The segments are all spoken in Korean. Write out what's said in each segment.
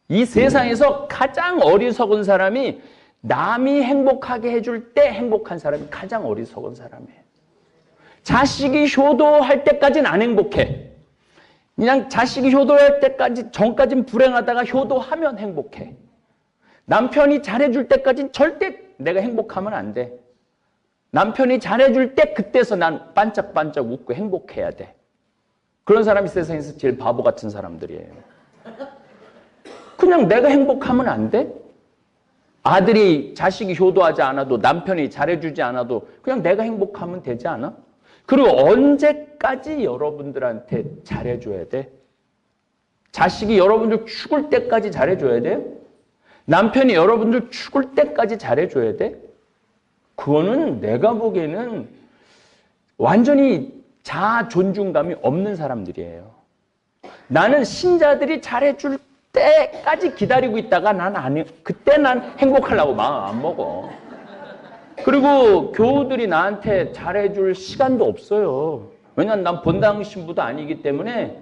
이 세상에서 가장 어리석은 사람이 남이 행복하게 해줄 때 행복한 사람이 가장 어리석은 사람이에요. 자식이 효도할 때까지는 안 행복해. 그냥 자식이 효도할 때까지 전까지는 불행하다가 효도하면 행복해. 남편이 잘해줄 때까지는 절대 내가 행복하면 안 돼. 남편이 잘해줄 때 그때서 난 반짝반짝 웃고 행복해야 돼. 그런 사람이 세상에서 제일 바보 같은 사람들이에요. 그냥 내가 행복하면 안 돼? 아들이 자식이 효도하지 않아도 남편이 잘해주지 않아도 그냥 내가 행복하면 되지 않아? 그리고 언제까지 여러분들한테 잘해줘야 돼? 자식이 여러분들 죽을 때까지 잘해줘야 돼? 남편이 여러분들 죽을 때까지 잘해줘야 돼? 그거는 내가 보기에는 완전히 자아 존중감이 없는 사람들이에요. 나는 신자들이 잘해줄 때까지 기다리고 있다가 그때 난 행복하려고 마음 안 먹어. 그리고 교우들이 나한테 잘해줄 시간도 없어요. 왜냐면 난 본당 신부도 아니기 때문에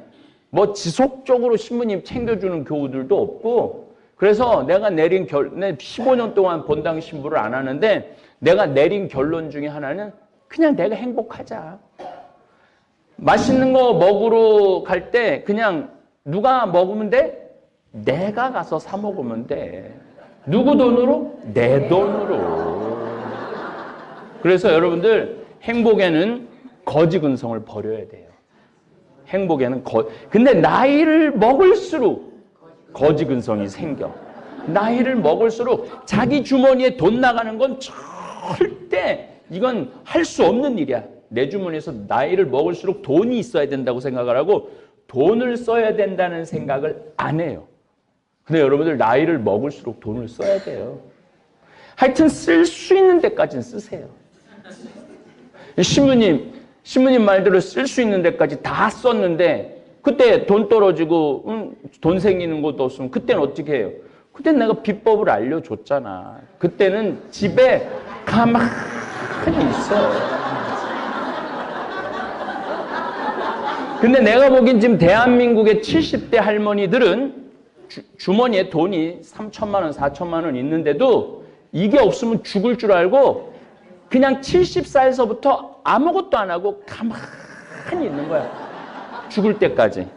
뭐 지속적으로 신부님 챙겨주는 교우들도 없고, 그래서 내가 내린 15년 동안 본당 신부를 안 하는데 내가 내린 결론 중에 하나는 그냥 내가 행복하자. 맛있는 거 먹으러 갈 때 그냥 누가 먹으면 돼? 내가 가서 사 먹으면 돼. 누구 돈으로? 내 돈으로. 그래서 여러분들 행복에는 거지 근성을 버려야 돼요. 행복에는 근데 나이를 먹을수록 거지 근성이 생겨. 나이를 먹을수록 자기 주머니에 돈 나가는 건 절대 이건 할 수 없는 일이야. 내 주머니에서 나이를 먹을수록 돈이 있어야 된다고 생각을 하고 돈을 써야 된다는 생각을 안 해요. 근데 여러분들 나이를 먹을수록 돈을 써야 돼요. 하여튼 쓸 수 있는 데까지는 쓰세요. 신부님 말대로 쓸 수 있는 데까지 다 썼는데 그때 돈 떨어지고 돈 생기는 것도 없으면 그때는 어떻게 해요? 그때는 내가 비법을 알려줬잖아. 그때는 집에 가만히 있어. 근데 내가 보기엔 지금 대한민국의 70대 할머니들은 주머니에 돈이 3천만 원, 4천만 원 있는데도 이게 없으면 죽을 줄 알고 그냥 70살에서부터 아무것도 안 하고 가만히 있는 거야. 죽을 때까지.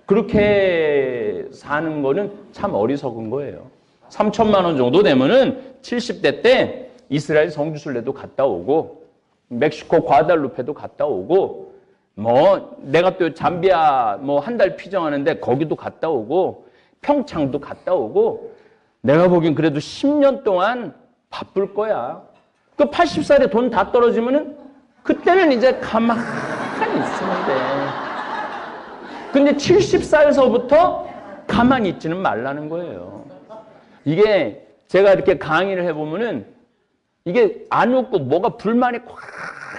그렇게 사는 거는 참 어리석은 거예요. 3천만 원 정도 되면은 70대 때 이스라엘 성지순례도 갔다 오고 멕시코 과달루페도 갔다 오고 뭐 내가 또 잠비아 뭐 한 달 피정하는데 거기도 갔다 오고 평창도 갔다 오고 내가 보기엔 그래도 10년 동안 바쁠 거야. 그 80살에 돈 다 떨어지면은 그때는 이제 가만히 있으면 돼. 근데 70살에서부터 가만히 있지는 말라는 거예요. 이게 제가 이렇게 강의를 해보면은 이게 안 웃고 뭐가 불만이 꽉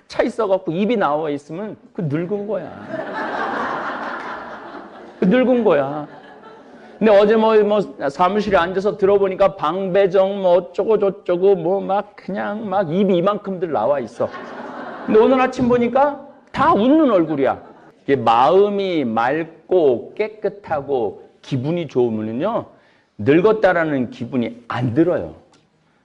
차 있어갖고 입이 나와 있으면 그 늙은 거야. 그 늙은 거야. 근데 어제 뭐 사무실에 앉아서 들어보니까 방배정 뭐 어쩌고 저쩌고 뭐 막 그냥 막 입이 이만큼들 나와 있어. 근데 오늘 아침 보니까 다 웃는 얼굴이야. 이게 마음이 맑고 깨끗하고 기분이 좋으면요 늙었다라는 기분이 안 들어요.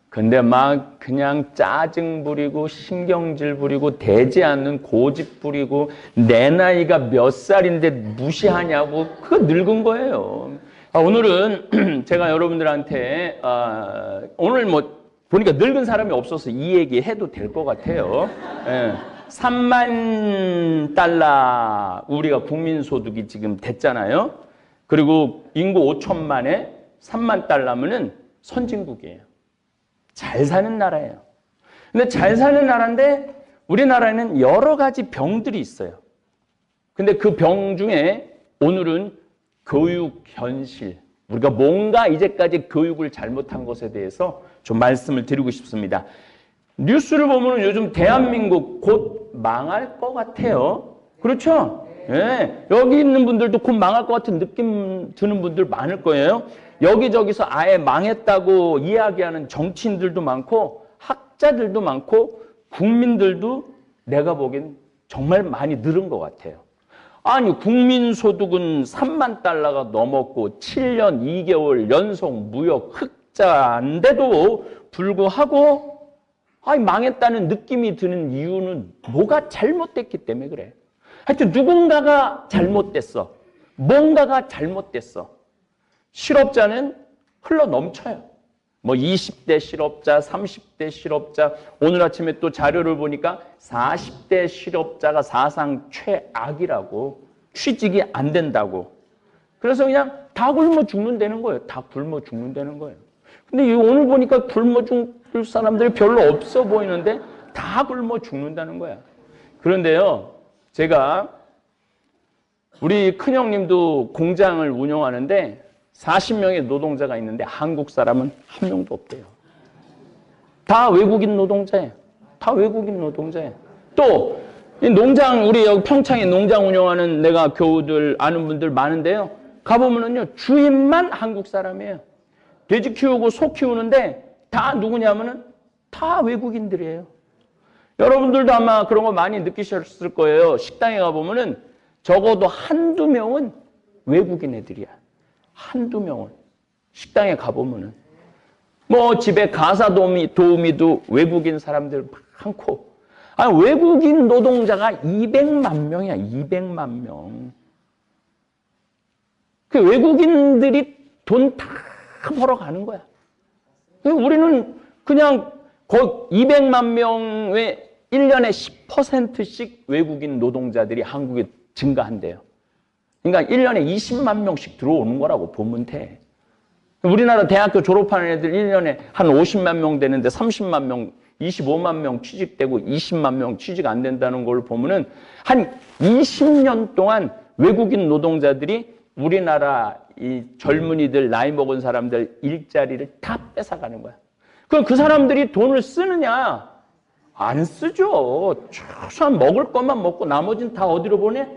근데 막 그냥 짜증 부리고 신경질 부리고 되지 않는 고집 부리고 내 나이가 몇 살인데 무시하냐고 그거 늙은 거예요. 오늘은 제가 여러분들한테 오늘 뭐 보니까 늙은 사람이 없어서 이 얘기 해도 될 것 같아요. 3만 달러 우리가 국민소득이 지금 됐잖아요. 그리고 인구 5천만에 3만 달러면은 선진국이에요. 잘 사는 나라예요. 근데 잘 사는 나라인데 우리나라에는 여러 가지 병들이 있어요. 근데 그 병 중에 오늘은 교육 현실, 우리가 뭔가 이제까지 교육을 잘못한 것에 대해서 좀 말씀을 드리고 싶습니다. 뉴스를 보면 요즘 대한민국 곧 망할 것 같아요. 그렇죠? 네. 여기 있는 분들도 곧 망할 것 같은 느낌 드는 분들 많을 거예요. 여기저기서 아예 망했다고 이야기하는 정치인들도 많고 학자들도 많고 국민들도 내가 보기엔 정말 많이 늘은 것 같아요. 아니 국민소득은 3만 달러가 넘었고 7년 2개월 연속 무역 흑자인데도 불구하고 아니 망했다는 느낌이 드는 이유는 뭐가 잘못됐기 때문에 그래. 하여튼 누군가가 잘못됐어. 뭔가가 잘못됐어. 실업자는 흘러 넘쳐요. 뭐 20대 실업자, 30대 실업자, 오늘 아침에 또 자료를 보니까 40대 실업자가 사상 최악이라고, 취직이 안 된다고. 그래서 그냥 다 굶어 죽는다는 거예요. 다 굶어 죽는다는 거예요. 근데 오늘 보니까 굶어 죽을 사람들이 별로 없어 보이는데 다 굶어 죽는다는 거야. 그런데요, 제가 우리 큰형님도 공장을 운영하는데 40명의 노동자가 있는데 한국 사람은 한 명도 없대요. 다 외국인 노동자예요. 다 외국인 노동자예요. 또 농장, 우리 여기 평창에 농장 운영하는 내가 교우들 아는 분들 많은데요. 가보면은요, 주인만 한국 사람이에요. 돼지 키우고 소 키우는데 다 누구냐면은 다 외국인들이에요. 여러분들도 아마 그런 거 많이 느끼셨을 거예요. 식당에 가보면은 적어도 한두 명은 외국인 애들이야. 한두 명은. 식당에 가보면은. 뭐 집에 가사 도우미도 외국인 사람들 많고. 아니, 외국인 노동자가 200만 명이야. 200만 명. 그 외국인들이 돈 다 벌어가는 거야. 우리는 그냥 거의 200만 명의 1년에 10%씩 외국인 노동자들이 한국에 증가한대요. 그러니까 1년에 20만 명씩 들어오는 거라고 보면 돼. 우리나라 대학교 졸업하는 애들 1년에 한 50만 명 되는데 30만 명, 25만 명 취직되고 20만 명 취직 안 된다는 걸 보면은 한 20년 동안 외국인 노동자들이 우리나라 이 젊은이들, 나이 먹은 사람들 일자리를 다 뺏어가는 거야. 그럼 그 사람들이 돈을 쓰느냐? 안 쓰죠. 최소한 먹을 것만 먹고 나머지는 다 어디로 보내?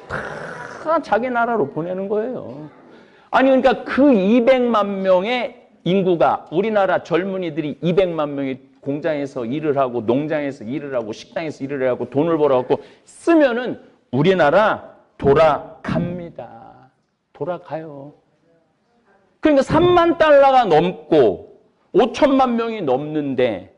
다 자기 나라로 보내는 거예요. 아니, 그러니까 그 200만 명의 인구가, 우리나라 젊은이들이 200만 명이 공장에서 일을 하고 농장에서 일을 하고 식당에서 일을 하고 돈을 벌어갖고 쓰면은 우리나라 돌아갑니다. 돌아가요. 그러니까 3만 달러가 넘고 5천만 명이 넘는데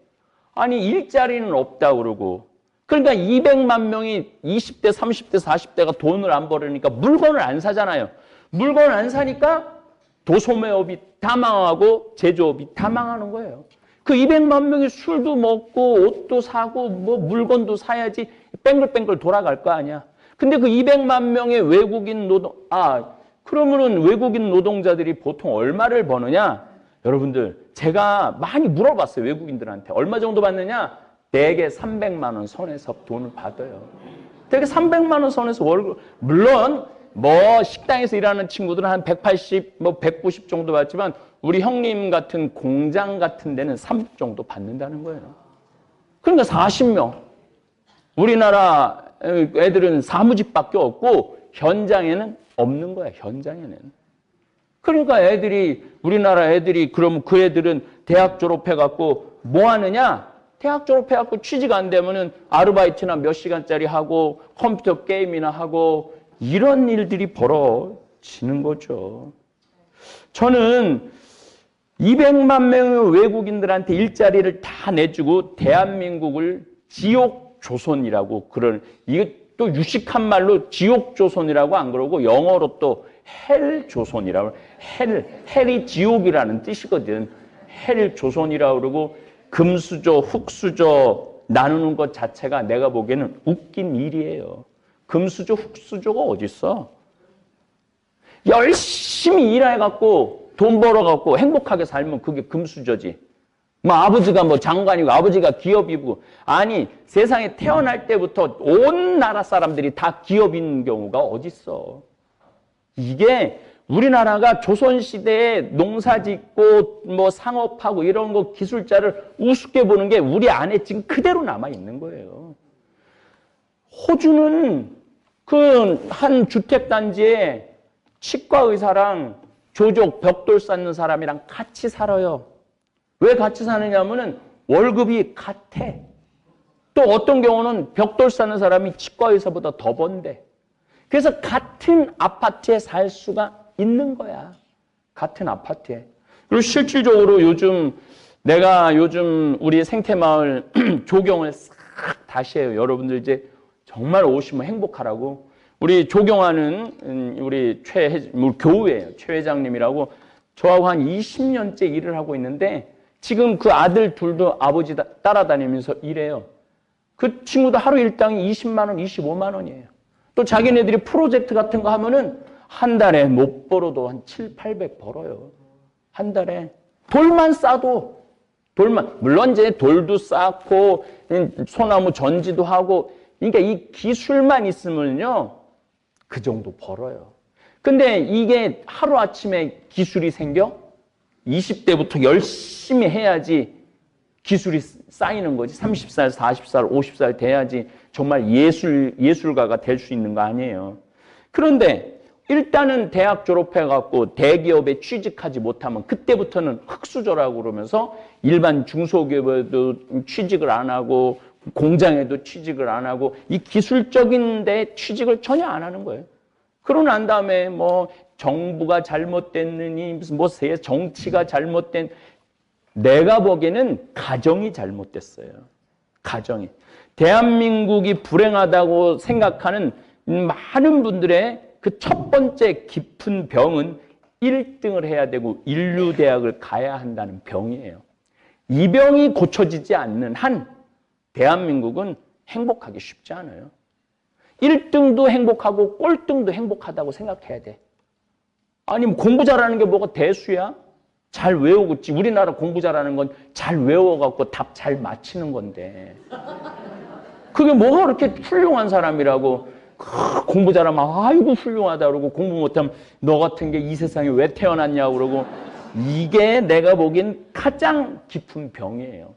아니 일자리는 없다고 그러고 그러니까 200만 명이 20대, 30대, 40대가 돈을 안 벌으니까 물건을 안 사잖아요. 물건을 안 사니까 도소매업이 다 망하고 제조업이 다 망하는 거예요. 그 200만 명이 술도 먹고 옷도 사고 뭐 물건도 사야지 뺑글뺑글 돌아갈 거 아니야. 근데 그 200만 명의 외국인 그러면은 외국인 노동자들이 보통 얼마를 버느냐? 여러분들, 제가 많이 물어봤어요. 외국인들한테. 얼마 정도 받느냐? 대개 300만 원 선에서 돈을 받아요. 대개 300만 원 선에서 월급, 물론 뭐 식당에서 일하는 친구들은 한 180, 뭐 190 정도 받지만 우리 형님 같은 공장 같은 데는 300 정도 받는다는 거예요. 그러니까 40명. 우리나라 애들은 사무직밖에 없고 현장에는 없는 거야, 현장에는. 그러니까 우리나라 애들이, 그럼 그 애들은 대학 졸업해갖고 뭐 하느냐? 대학 졸업해갖고 취직 안 되면은 아르바이트나 몇 시간짜리 하고 컴퓨터 게임이나 하고 이런 일들이 벌어지는 거죠. 저는 200만 명의 외국인들한테 일자리를 다 내주고 대한민국을 지옥조선이라고 이게 또 유식한 말로 지옥조선이라고 안 그러고 영어로 또 헬조선이라고, 헬이 지옥이라는 뜻이거든. 헬조선이라고 그러고 금수저, 흑수저 나누는 것 자체가 내가 보기에는 웃긴 일이에요. 금수저, 흑수저가 어딨어? 열심히 일해갖고 돈 벌어갖고 행복하게 살면 그게 금수저지. 뭐 아버지가 뭐 장관이고 아버지가 기업이고 아니 세상에 태어날 때부터 온 나라 사람들이 다 기업인 경우가 어딨어. 이게 우리나라가 조선시대에 농사짓고 뭐 상업하고 이런 거 기술자를 우습게 보는 게 우리 안에 지금 그대로 남아있는 거예요. 호주는 그 한 주택단지에 치과의사랑 조족 벽돌 쌓는 사람이랑 같이 살아요. 왜 같이 사느냐면은 월급이 같아. 또 어떤 경우는 벽돌 쌓는 사람이 치과의사보다 더 번대. 그래서 같은 아파트에 살 수가 있는 거야. 같은 아파트에. 그리고 실질적으로 내가 요즘 우리 생태마을 조경을 싹 다시 해요. 여러분들 이제 정말 오시면 행복하라고. 우리 조경하는 우리 교우예요. 최 회장님이라고 저하고 한 20년째 일을 하고 있는데 지금 그 아들 둘도 아버지 따라다니면서 일해요. 그 친구도 하루 일당이 20만 원, 25만 원이에요. 또 자기네들이 프로젝트 같은 거 하면은 한 달에 못 벌어도 한 7, 800 벌어요. 한 달에. 돌만 싸도, 물론 이제 돌도 쌓고, 소나무 전지도 하고, 그러니까 이 기술만 있으면요, 그 정도 벌어요. 근데 이게 하루아침에 기술이 생겨? 20대부터 열심히 해야지 기술이 쌓이는 거지. 30살, 40살, 50살 돼야지 정말 예술가가 될 수 있는 거 아니에요. 그런데 일단은 대학 졸업해갖고 대기업에 취직하지 못하면 그때부터는 흙수저라고 그러면서 일반 중소기업에도 취직을 안 하고 공장에도 취직을 안 하고 이 기술적인 데 취직을 전혀 안 하는 거예요. 그러고 난 다음에 뭐 정부가 잘못됐느니 무슨 뭐 정치가 잘못된 내가 보기에는 가정이 잘못됐어요. 가정이. 대한민국이 불행하다고 생각하는 많은 분들의 그 첫 번째 깊은 병은 1등을 해야 되고 인류대학을 가야 한다는 병이에요. 이 병이 고쳐지지 않는 한 대한민국은 행복하기 쉽지 않아요. 1등도 행복하고 꼴등도 행복하다고 생각해야 돼. 아니 공부 잘하는 게 뭐가 대수야? 잘 외우고 있지. 우리나라 공부 잘하는 건 잘 외워갖고 답 잘 맞히는 건데. 그게 뭐가 그렇게 훌륭한 사람이라고 공부 잘하면 아이고 훌륭하다 그러고 공부 못하면 너 같은 게 이 세상에 왜 태어났냐고 그러고 이게 내가 보기엔 가장 깊은 병이에요.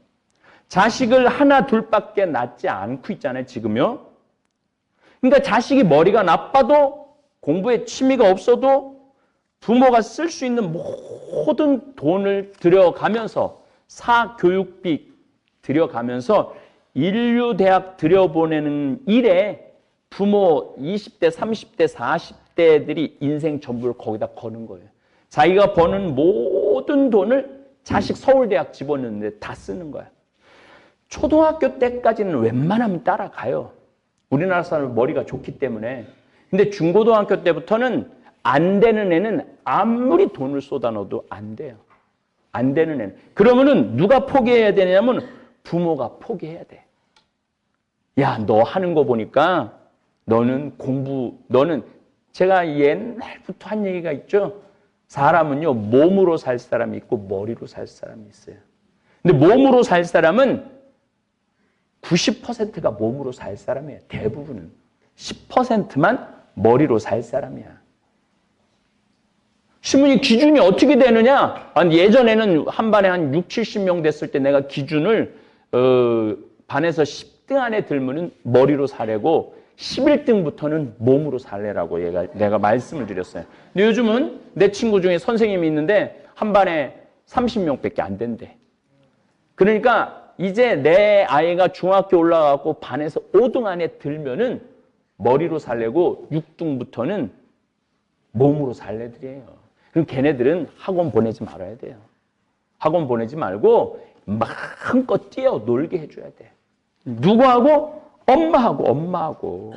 자식을 하나 둘밖에 낳지 않고 있잖아요 지금요. 그러니까 자식이 머리가 나빠도 공부에 취미가 없어도 부모가 쓸 수 있는 모든 돈을 들여가면서 사교육비 들여가면서 인류대학 들여보내는 일에 부모 20대, 30대, 40대들이 인생 전부를 거기다 거는 거예요. 자기가 버는 모든 돈을 자식 서울대학 집어넣는데 다 쓰는 거야. 초등학교 때까지는 웬만하면 따라가요. 우리나라 사람은 머리가 좋기 때문에. 근데 중고등학교 때부터는 안 되는 애는 아무리 돈을 쏟아 넣어도 안 돼요. 안 되는 애는. 그러면은 누가 포기해야 되냐면 부모가 포기해야 돼. 야, 너 하는 거 보니까 너는 제가 옛날부터 한 얘기가 있죠. 사람은요, 몸으로 살 사람이 있고 머리로 살 사람이 있어요. 근데 몸으로 살 사람은 90%가 몸으로 살 사람이에요. 대부분은. 10%만 머리로 살 사람이야. 신문이 기준이 어떻게 되느냐? 예전에는 한 반에 한 6, 70명 됐을 때 내가 기준을 반에서 10등 안에 들면은 머리로 사래고 11등부터는 몸으로 살래라고 내가 말씀을 드렸어요. 근데 요즘은 내 친구 중에 선생님이 있는데 한 반에 30명밖에 안 된대. 그러니까 이제 내 아이가 중학교 올라가고 반에서 5등 안에 들면은 머리로 살래고 6등부터는 몸으로 살래들이에요. 그럼 걔네들은 학원 보내지 말아야 돼요. 학원 보내지 말고 마음껏 뛰어 놀게 해줘야 돼. 누구하고? 엄마하고.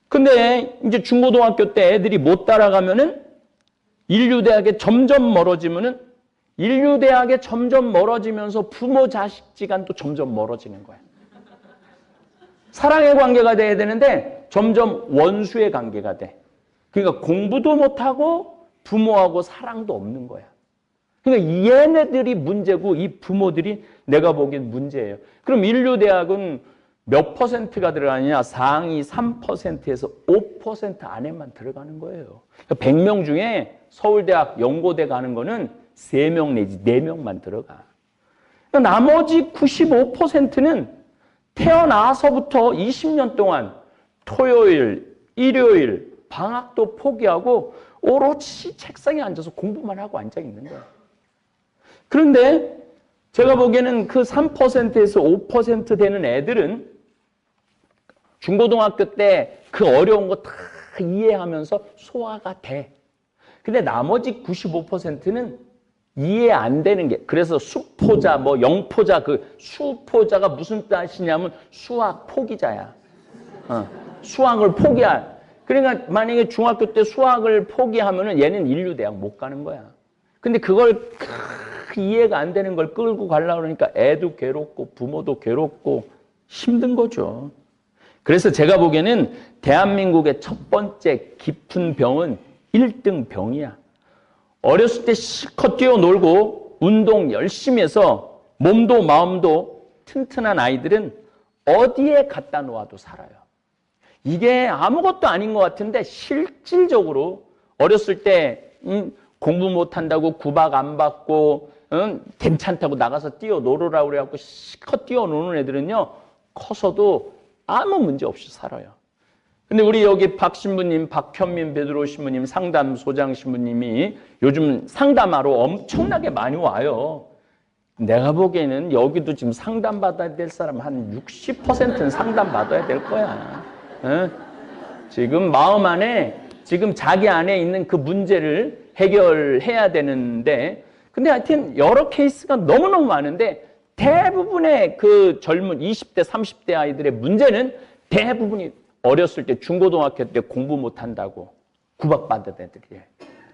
근데 이제 중고등학교 때 애들이 못 따라가면은 인류대학에 점점 멀어지면은 인류대학에 점점 멀어지면서 부모 자식 지간도 점점 멀어지는 거야. 사랑의 관계가 돼야 되는데 점점 원수의 관계가 돼. 그러니까 공부도 못하고 부모하고 사랑도 없는 거야. 그러니까 얘네들이 문제고 이 부모들이 내가 보기엔 문제예요. 그럼 인류대학은 몇 퍼센트가 들어가느냐? 상위 3%에서 5% 안에만 들어가는 거예요. 그러니까 100명 중에 서울대학, 연고대 가는 거는 3명 내지 4명만 들어가. 그러니까 나머지 95%는 태어나서부터 20년 동안 토요일, 일요일, 방학도 포기하고 오롯이 책상에 앉아서 공부만 하고 앉아 있는 거예요. 그런데 제가 보기에는 그 3%에서 5% 되는 애들은 중고등학교 때 그 어려운 거 다 이해하면서 소화가 돼. 근데 나머지 95%는 이해 안 되는 게, 그래서 수포자, 뭐 영포자, 그 수포자가 무슨 뜻이냐면 수학 포기자야. 수학을 포기할. 그러니까 만약에 중학교 때 수학을 포기하면은 얘는 인류대학 못 가는 거야. 근데 그걸 이해가 안 되는 걸 끌고 가려고 그러니까 애도 괴롭고 부모도 괴롭고 힘든 거죠. 그래서 제가 보기에는 대한민국의 첫 번째 깊은 병은 1등 병이야. 어렸을 때 실컷 뛰어놀고 운동 열심히 해서 몸도 마음도 튼튼한 아이들은 어디에 갖다 놓아도 살아요. 이게 아무것도 아닌 것 같은데 실질적으로 어렸을 때 공부 못한다고 구박 안 받고 괜찮다고 나가서 뛰어놀으라고 그래갖고 실컷 뛰어노는 애들은요, 커서도 아무 문제 없이 살아요. 근데 우리 여기 박 신부님, 박현민 베드로 신부님, 상담소장 신부님이 요즘 상담하러 엄청나게 많이 와요. 내가 보기에는 여기도 지금 상담받아야 될 사람 한 60%는 상담받아야 될 거야. 지금 마음 안에, 지금 자기 안에 있는 그 문제를 해결해야 되는데, 근데 하여튼 여러 케이스가 너무너무 많은데 대부분의 그 젊은 20대, 30대 아이들의 문제는 대부분이 어렸을 때 중고등학교 때 공부 못한다고 구박받은 애들이에요.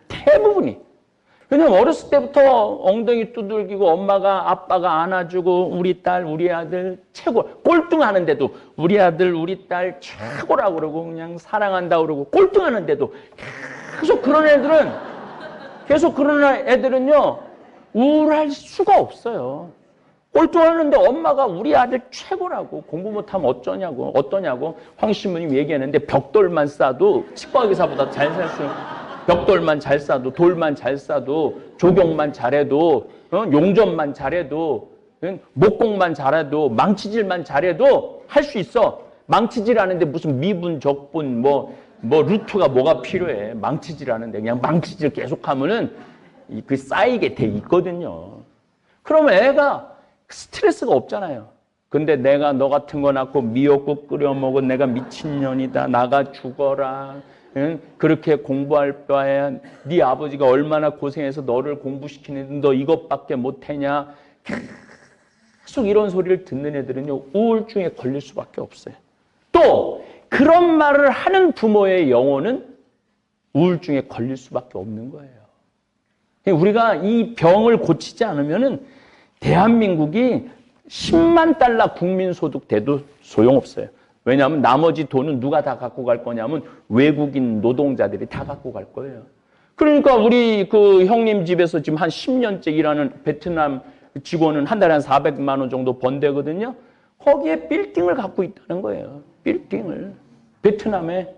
대부분이. 왜냐면 어렸을 때부터 엉덩이 두들기고 엄마가 아빠가 안아주고 우리 딸 우리 아들 최고, 꼴등하는데도 우리 아들 우리 딸 최고라고 그러고 그냥 사랑한다고 그러고 꼴등하는데도 계속 그런 애들은요 우울할 수가 없어요. 꼴등하는데 엄마가 우리 아들 최고라고, 공부 못하면 어떠냐고 황 신부님 얘기하는데 벽돌만 싸도 치과의사보다 잘 살 수 있는, 벽돌만 잘 싸도, 돌만 잘 싸도, 조경만 잘해도, 용접만 잘해도, 목공만 잘해도, 망치질만 잘해도 할 수 있어. 망치질 하는데 무슨 미분, 적분, 뭐 루트가 뭐가 필요해. 망치질 하는데 그냥 망치질 계속하면은 그 쌓이게 돼 있거든요. 그러면 애가 스트레스가 없잖아요. 근데 내가 너 같은 거 낳고 미역국 끓여 먹은 내가 미친년이다. 나가 죽어라. 응? 그렇게 공부할 바에 네 아버지가 얼마나 고생해서 너를 공부시키는데 너 이것밖에 못하냐. 계속 이런 소리를 듣는 애들은요 우울증에 걸릴 수밖에 없어요. 또 그런 말을 하는 부모의 영혼은 우울증에 걸릴 수밖에 없는 거예요. 우리가 이 병을 고치지 않으면은 대한민국이 10만 달러 국민소득 돼도 소용없어요. 왜냐하면 나머지 돈은 누가 다 갖고 갈 거냐면 외국인 노동자들이 다 갖고 갈 거예요. 그러니까 우리 그 형님 집에서 지금 한 10년째 일하는 베트남 직원은 한 달에 한 400만 원 정도 번대거든요. 거기에 빌딩을 갖고 있다는 거예요. 빌딩을. 베트남에.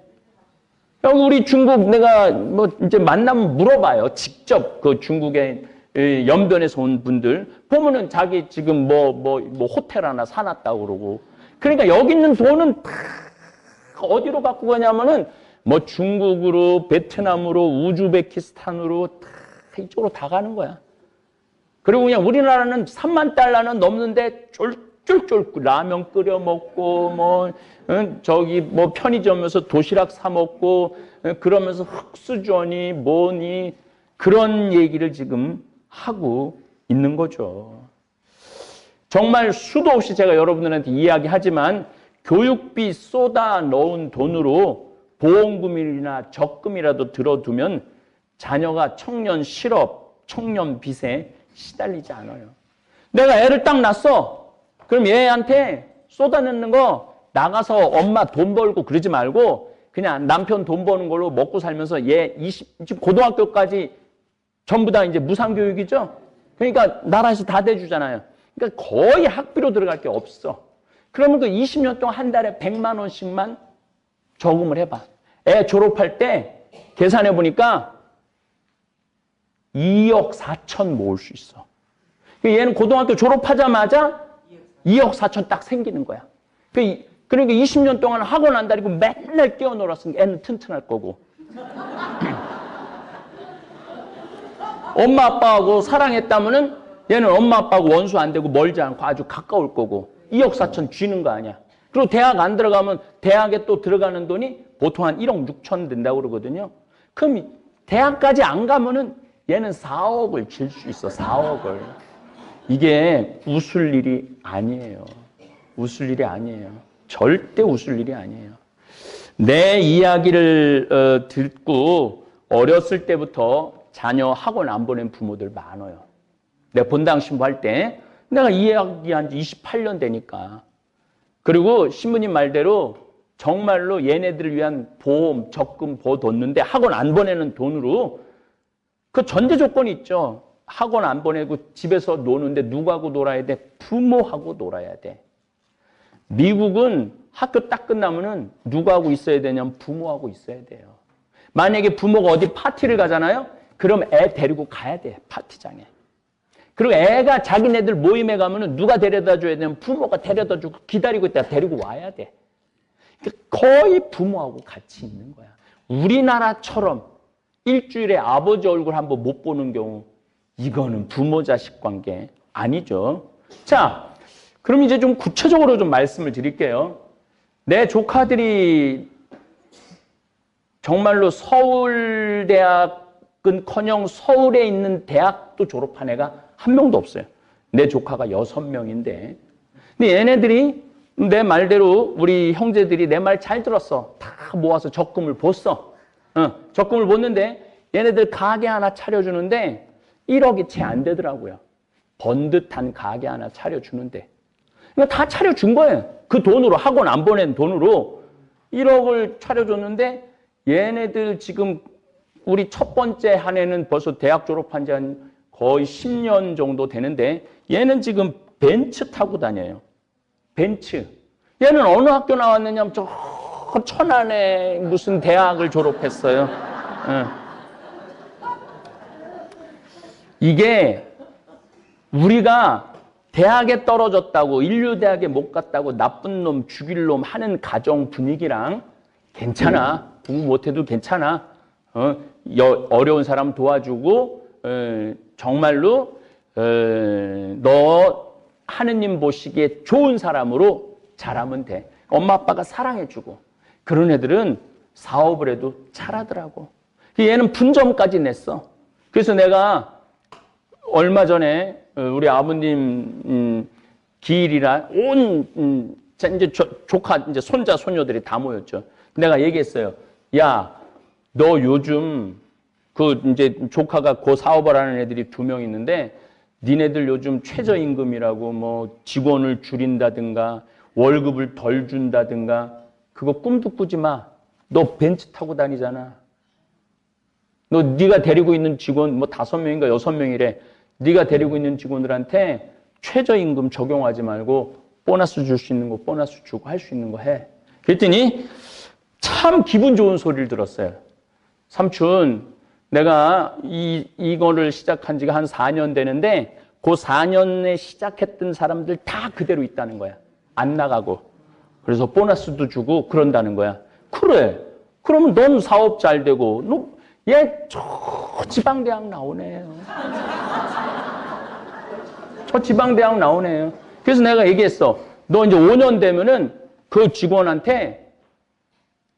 여기 우리 중국 내가 뭐 이제 만나면 물어봐요. 직접 그 중국에 연변에서 온 분들 보면은 자기 지금 뭐 호텔 하나 사놨다고 그러고. 그러니까 여기 있는 돈은 다 어디로 갖고 가냐면은 뭐 중국으로, 베트남으로, 우즈베키스탄으로 다 이쪽으로 다 가는 거야. 그리고 그냥 우리나라는 3만 달러는 넘는데 쫄쫄쫄 라면 끓여 먹고 저기 뭐 편의점에서 도시락 사 먹고 그러면서 흑수저니 뭐니 그런 얘기를 지금 하고 있는 거죠. 정말 수도 없이 제가 여러분들한테 이야기하지만 교육비 쏟아 넣은 돈으로 보험금이나 적금이라도 들어두면 자녀가 청년 실업, 청년 빚에 시달리지 않아요. 내가 애를 딱 낳았어. 그럼 얘한테 쏟아내는 거 나가서 엄마 돈 벌고 그러지 말고 그냥 남편 돈 버는 걸로 먹고 살면서 얘 지금 고등학교까지 전부 다 이제 무상교육이죠. 그러니까 나라에서 다 대주잖아요. 그러니까 거의 학비로 들어갈 게 없어. 그러면 그 20년 동안 한 달에 100만 원씩만 저금을 해봐. 애 졸업할 때 계산해 보니까 2억 4천 모을 수 있어. 얘는 고등학교 졸업하자마자 2억 4천 딱 생기는 거야. 그러니까 20년 동안 학원 안 다니고 맨날 뛰어놀았으니까 애는 튼튼할 거고. 엄마 아빠하고 사랑했다면은 얘는 엄마 아빠하고 원수 안 되고 멀지 않고 아주 가까울 거고 2억 4천 쥐는 거 아니야. 그리고 대학 안 들어가면 대학에 또 들어가는 돈이 보통 한 1억 6천 된다고 그러거든요. 그럼 대학까지 안 가면은 얘는 4억을 질 수 있어, 4억을. 이게 웃을 일이 아니에요. 웃을 일이 아니에요. 절대 웃을 일이 아니에요. 내 이야기를 듣고 어렸을 때부터 자녀 학원 안 보낸 부모들 많아요. 내가 본당 신부할 때 내가 이 이야기한 지 28년 되니까. 그리고 신부님 말대로 정말로 얘네들을 위한 보험, 적금 보뒀는데 학원 안 보내는 돈으로 그 전제 조건이 있죠. 학원 안 보내고 집에서 노는데 누구하고 놀아야 돼? 부모하고 놀아야 돼. 미국은 학교 딱 끝나면은 누구하고 있어야 되냐면 부모하고 있어야 돼요. 만약에 부모가 어디 파티를 가잖아요? 그럼 애 데리고 가야 돼, 파티장에. 그리고 애가 자기네들 모임에 가면은 누가 데려다 줘야 되냐면 부모가 데려다 주고 기다리고 있다가 데리고 와야 돼. 거의 부모하고 같이 있는 거야. 우리나라처럼 일주일에 아버지 얼굴 한번 못 보는 경우, 이거는 부모 자식 관계 아니죠. 자, 그럼 이제 좀 구체적으로 좀 말씀을 드릴게요. 내 조카들이 정말로 서울대학은커녕 서울에 있는 대학도 졸업한 애가 한 명도 없어요. 내 조카가 6명인데. 근데 얘네들이 내 말대로 우리 형제들이 내 말 잘 들었어. 다 모아서 적금을 줬어. 적금을 줬는데 얘네들 가게 하나 차려주는데 1억이 채 안 되더라고요. 번듯한 가게 하나 차려주는데. 그러니까 다 차려준 거예요. 그 돈으로, 학원 안 보낸 돈으로 1억을 차려줬는데 얘네들 지금 우리 첫 번째 한 해는 벌써 대학 졸업한 지 한 거의 10년 정도 되는데 얘는 지금 벤츠 타고 다녀요. 벤츠. 얘는 어느 학교 나왔느냐면 저 천안에 무슨 대학을 졸업했어요. 이게 우리가 대학에 떨어졌다고 인류대학에 못 갔다고 나쁜 놈 죽일 놈 하는 가정 분위기랑 괜찮아. 공부 못해도 괜찮아. 어려운 사람 도와주고 정말로 너 하느님 보시기에 좋은 사람으로 자라면 돼. 엄마 아빠가 사랑해주고. 그런 애들은 사업을 해도 잘하더라고. 얘는 분점까지 냈어. 그래서 내가 얼마 전에 우리 아버님 기일이라 온 이제 조카 이제 손자 손녀들이 다 모였죠. 내가 얘기했어요. 야, 너 요즘 그 이제 조카가 그 사업을 하는 애들이 2명 있는데 니네들 요즘 최저임금이라고 뭐 직원을 줄인다든가 월급을 덜 준다든가 그거 꿈도 꾸지 마. 너 벤츠 타고 다니잖아. 너 네가 데리고 있는 직원 뭐 5명인가 6명이래. 네가 데리고 있는 직원들한테 최저임금 적용하지 말고 보너스 줄 수 있는 거 보너스 주고 할 수 있는 거 해. 그랬더니 참 기분 좋은 소리를 들었어요. 삼촌, 내가 이거를 시작한 지가 한 4년 되는데 그 4년에 시작했던 사람들 다 그대로 있다는 거야. 안 나가고. 그래서 보너스도 주고 그런다는 거야. 그래. 그러면 넌 사업 잘 되고 얘 저 지방대학 나오네요. 저 지방대학 나오네요. 그래서 내가 얘기했어. 너 이제 5년 되면은 그 직원한테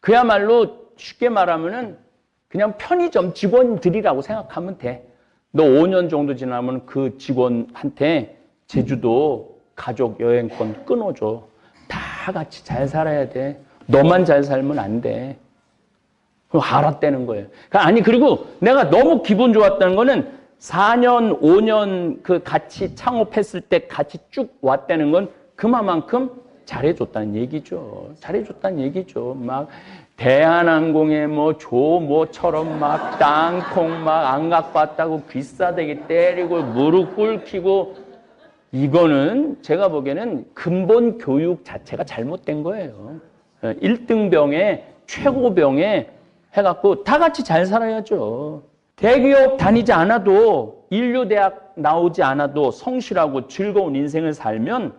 그야말로 쉽게 말하면은 그냥 편의점 직원들이라고 생각하면 돼. 너 5년 정도 지나면 그 직원한테 제주도 가족 여행권 끊어줘. 다 같이 잘 살아야 돼. 너만 잘 살면 안 돼. 그럼 알았다는 거예요. 아니, 그리고 내가 너무 기분 좋았다는 거는 4년, 5년 그 같이 창업했을 때 같이 쭉 왔다는 건 그만큼 잘해줬다는 얘기죠. 잘해줬다는 얘기죠. 막 대한항공에 뭐 조모처럼 막 땅콩 막 안각봤다고 귀싸대기 때리고 무릎 꿇히고 이거는 제가 보기에는 근본 교육 자체가 잘못된 거예요. 1등병에 최고병에 해갖고 다 같이 잘 살아야죠. 대기업 다니지 않아도 인류대학 나오지 않아도 성실하고 즐거운 인생을 살면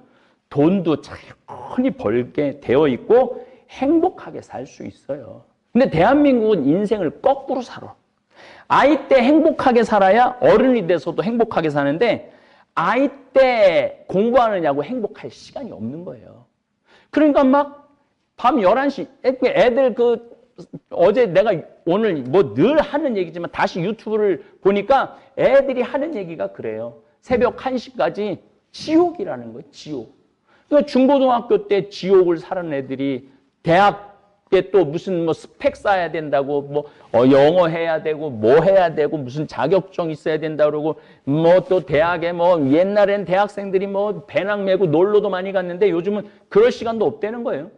돈도 천히 벌게 되어 있고 행복하게 살 수 있어요. 근데 대한민국은 인생을 거꾸로 살아. 아이 때 행복하게 살아야 어른이 돼서도 행복하게 사는데 아이 때 공부하느냐고 행복할 시간이 없는 거예요. 그러니까 막 밤 11시 애들 어제 내가 오늘 뭐 늘 하는 얘기지만 다시 유튜브를 보니까 애들이 하는 얘기가 그래요. 새벽 1시까지 지옥이라는 거예요. 지옥. 그러니까 중고등학교 때 지옥을 사는 애들이 대학에 또 무슨 뭐 스펙 쌓아야 된다고 뭐 영어 해야 되고 뭐 해야 되고 무슨 자격증 있어야 된다 그러고 뭐 또 대학에 뭐 옛날엔 대학생들이 뭐 배낭 메고 놀러도 많이 갔는데 요즘은 그럴 시간도 없다는 거예요.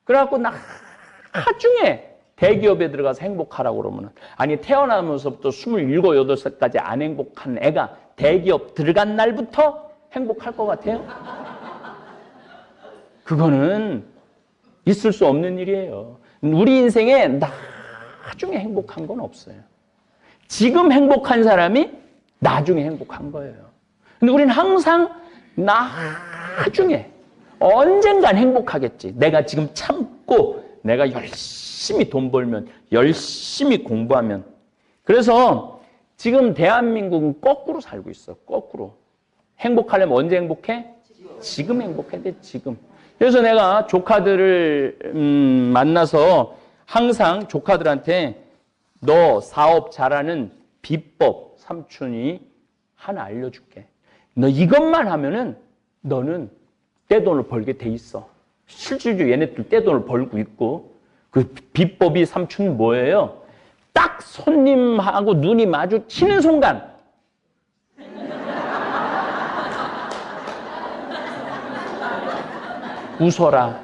그래갖고 나중에 대기업에 들어가서 행복하라고 그러면은 아니 태어나면서부터 27, 8살까지 안 행복한 애가 대기업 들어간 날부터 행복할 것 같아요? 그거는 있을 수 없는 일이에요. 우리 인생에 나중에 행복한 건 없어요. 지금 행복한 사람이 나중에 행복한 거예요. 근데 우리는 항상 나중에 언젠간 행복하겠지. 내가 지금 참고 내가 열심히 돈 벌면 열심히 공부하면. 그래서 지금 대한민국은 거꾸로 살고 있어. 거꾸로. 행복하려면 언제 행복해? 지금 행복해야 돼. 지금. 그래서 내가 조카들을 만나서 항상 조카들한테 너 사업 잘하는 비법 삼촌이 하나 알려줄게. 너 이것만 하면은 너는 떼돈을 벌게 돼 있어. 실질적으로 얘네들 떼돈을 벌고 있고 그 비법이 삼촌 뭐예요? 딱 손님하고 눈이 마주치는 순간 웃어라.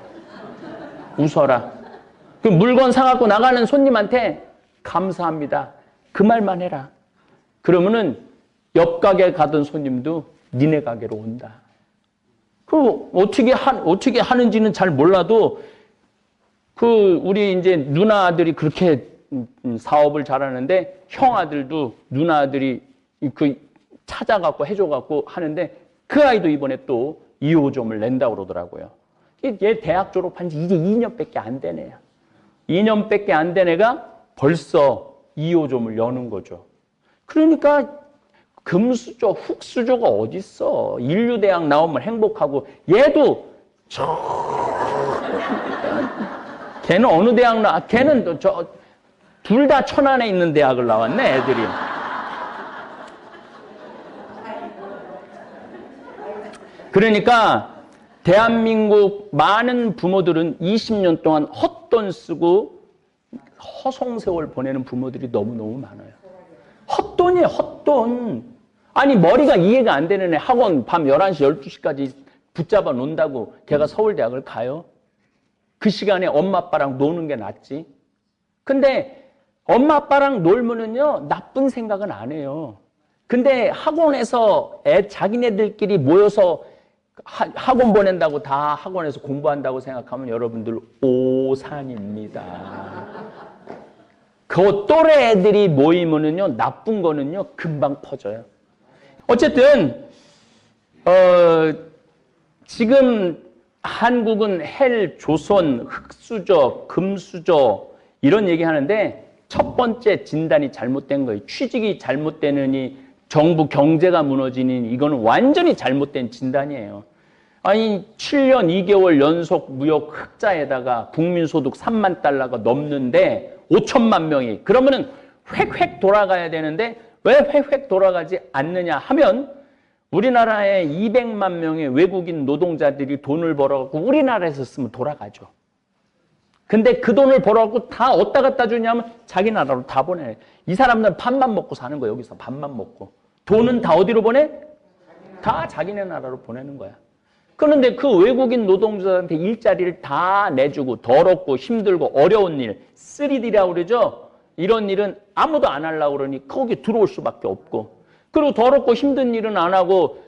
웃어라. 그 물건 사갖고 나가는 손님한테 감사합니다. 그 말만 해라. 그러면은 옆 가게 가던 손님도 니네 가게로 온다. 그 어떻게 하는지는 잘 몰라도 그 우리 이제 누나들이 그렇게 사업을 잘하는데 형 아들도 누나 아들이 그 찾아갖고 해줘갖고 하는데 그 아이도 이번에 또 2호점을 낸다고 그러더라고요. 얘 대학 졸업한 지 이제 2년밖에 안 된 애야. 2년밖에 안 된 애가 벌써 2호점을 여는 거죠. 그러니까 금수저, 흙수저가 어딨어. 인류대학 나오면 행복하고 얘도 걔는 어느 대학 걔는 둘 다 천안에 있는 대학을 나왔네, 애들이. 그러니까 대한민국 많은 부모들은 20년 동안 헛돈 쓰고 허송세월 보내는 부모들이 너무너무 많아요. 헛돈이에요, 헛돈. 아니 머리가 이해가 안 되는 애 학원 밤 11시, 12시까지 붙잡아 놓는다고 걔가 서울대학을 가요? 그 시간에 엄마 아빠랑 노는 게 낫지. 근데 엄마 아빠랑 놀면은요 나쁜 생각은 안 해요. 근데 학원에서 자기네들끼리 모여서 학원 보낸다고 다 학원에서 공부한다고 생각하면 여러분들 오산입니다. 그 또래 애들이 모이면은요 나쁜 거는요 금방 퍼져요. 어쨌든 지금 한국은 헬, 조선, 흙수저, 금수저 이런 얘기 하는데 첫 번째 진단이 잘못된 거예요. 취직이 잘못되느니 정부 경제가 무너지니 이거는 완전히 잘못된 진단이에요. 아니 7년 2개월 연속 무역 흑자에다가 국민소득 3만 달러가 넘는데 5천만 명이 그러면은 획획 돌아가야 되는데 왜 획획 돌아가지 않느냐 하면 우리나라에 200만 명의 외국인 노동자들이 돈을 벌어갖고 우리나라에서 쓰면 돌아가죠. 근데 그 돈을 벌어갖고 다 어디다 갖다 주냐면 자기 나라로 다 보내. 이 사람들은 밥만 먹고 사는 거야. 여기서 밥만 먹고. 돈은 다 어디로 보내? 다 자기네 나라로 보내는 거야. 그런데 그 외국인 노동자한테 일자리를 다 내주고 더럽고 힘들고 어려운 일, 3D라고 그러죠? 이런 일은 아무도 안 하려고 그러니 거기 들어올 수밖에 없고 그리고 더럽고 힘든 일은 안 하고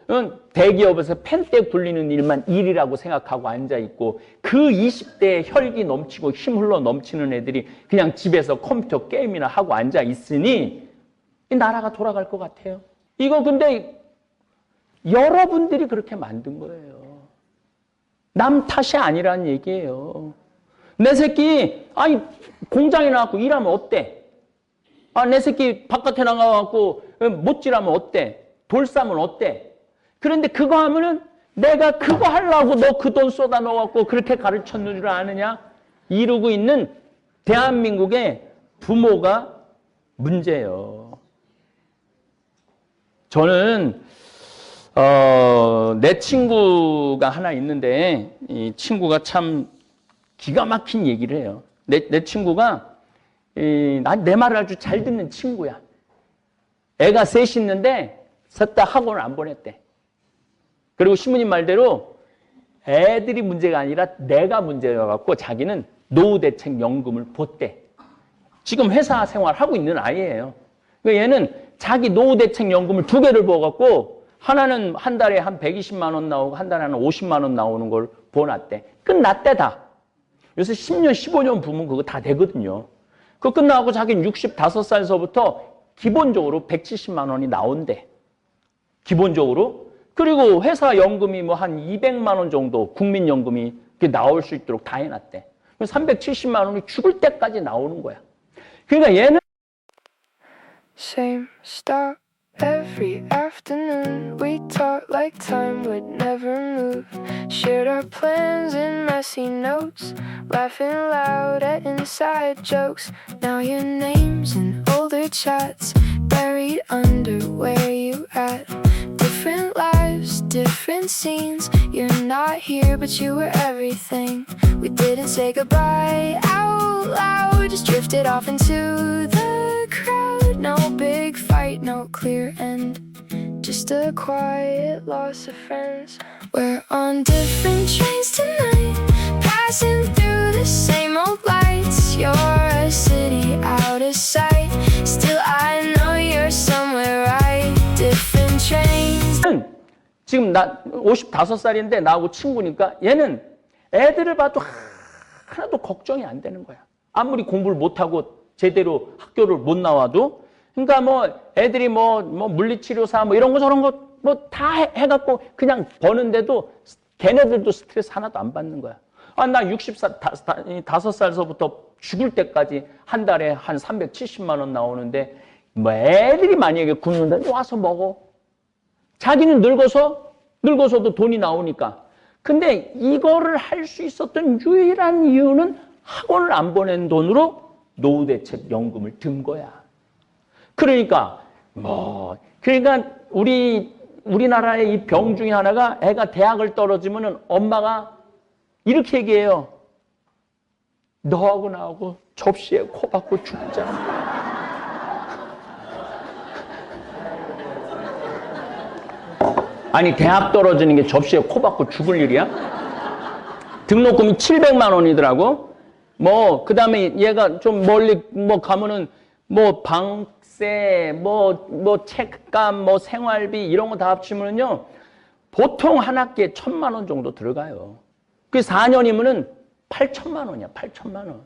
대기업에서 펜대 굴리는 일만 일이라고 생각하고 앉아있고 그 20대에 혈기 넘치고 힘 흘러 넘치는 애들이 그냥 집에서 컴퓨터 게임이나 하고 앉아있으니 이 나라가 돌아갈 것 같아요. 이거 근데 여러분들이 그렇게 만든 거예요. 남 탓이 아니라는 얘기예요. 내 새끼 아니 공장에 나가고 일하면 어때? 내 새끼 바깥에 나가갖고 못질하면 어때? 돌 싸면 어때? 그런데 그거 하면은 내가 그거 하려고 너 그 돈 쏟아 넣어갖고 그렇게 가르쳤는 줄 아느냐? 이러고 있는 대한민국의 부모가 문제예요. 저는 내 친구가 하나 있는데 이 친구가 참 기가 막힌 얘기를 해요. 내 친구가 내 말을 아주 잘 듣는 친구야. 애가 셋이 있는데 셋 다 학원을 안 보냈대. 그리고 신부님 말대로 애들이 문제가 아니라 내가 문제여갖고 자기는 노후대책연금을 줬대. 지금 회사 생활하고 있는 아이예요. 그러니까 얘는 자기 노후대책연금을 2개를 부어갖고 하나는 한 달에 한 120만 원 나오고 한 달에 한 50만 원 나오는 걸 부어놨대. 끝났대 다. 요새 10년, 15년 부으면 그거 다 되거든요. 그거 끝나고 자기는 65살서부터 기본적으로 170만 원이 나온대. 기본적으로. 그리고 회사 연금이 뭐 한 200만 원 정도 국민연금이 나올 수 있도록 다 해놨대. 370만 원이 죽을 때까지 나오는 거야. 그러니까 얘는 Same stuff every afternoon. We talked like time would never move. Shared our plans in messy notes, laughing loud at inside jokes. Now your name's in older chats, buried under where you at. Different lives, different scenes. You're not here, but you were everything. We didn't say goodbye out loud, just drifted off into the crowd. No big fight, no clear end, just a quiet loss of friends. We're on different trains tonight, passing through the same old lights. You're a city out of sight, still I know you're somewhere right. Different trains. 지금 나 55살인데 나하고 친구니까 얘는 애들을 봐도 하나도 걱정이 안 되는 거야. 아무리 공부를 못하고 제대로 학교를 못 나와도. 그러니까 뭐 애들이 뭐 물리치료사 뭐 이런 거 저런 거 뭐 다 해갖고 그냥 버는데도 걔네들도 스트레스 하나도 안 받는 거야. 아, 나 65살서부터 죽을 때까지 한 달에 한 370만 원 나오는데 뭐 애들이 만약에 굶는데 와서 먹어. 자기는 늙어서도 돈이 나오니까. 근데 이거를 할 수 있었던 유일한 이유는 학원을 안 보낸 돈으로 노후대책연금을 든 거야. 그러니까 우리나라의 이 병 중에 하나가 애가 대학을 떨어지면은 엄마가 이렇게 얘기해요. 너하고 나하고 접시에 코 박고 죽자. 아니, 대학 떨어지는 게 접시에 코 박고 죽을 일이야? 등록금이 700만 원이더라고. 그 다음에 얘가 좀 멀리 가면은 방세, 책감, 생활비 이런 거 다 합치면은요, 보통 한 학기에 1,000만 원 정도 들어가요. 그 4년이면은 8천만 원이야, 8천만 원.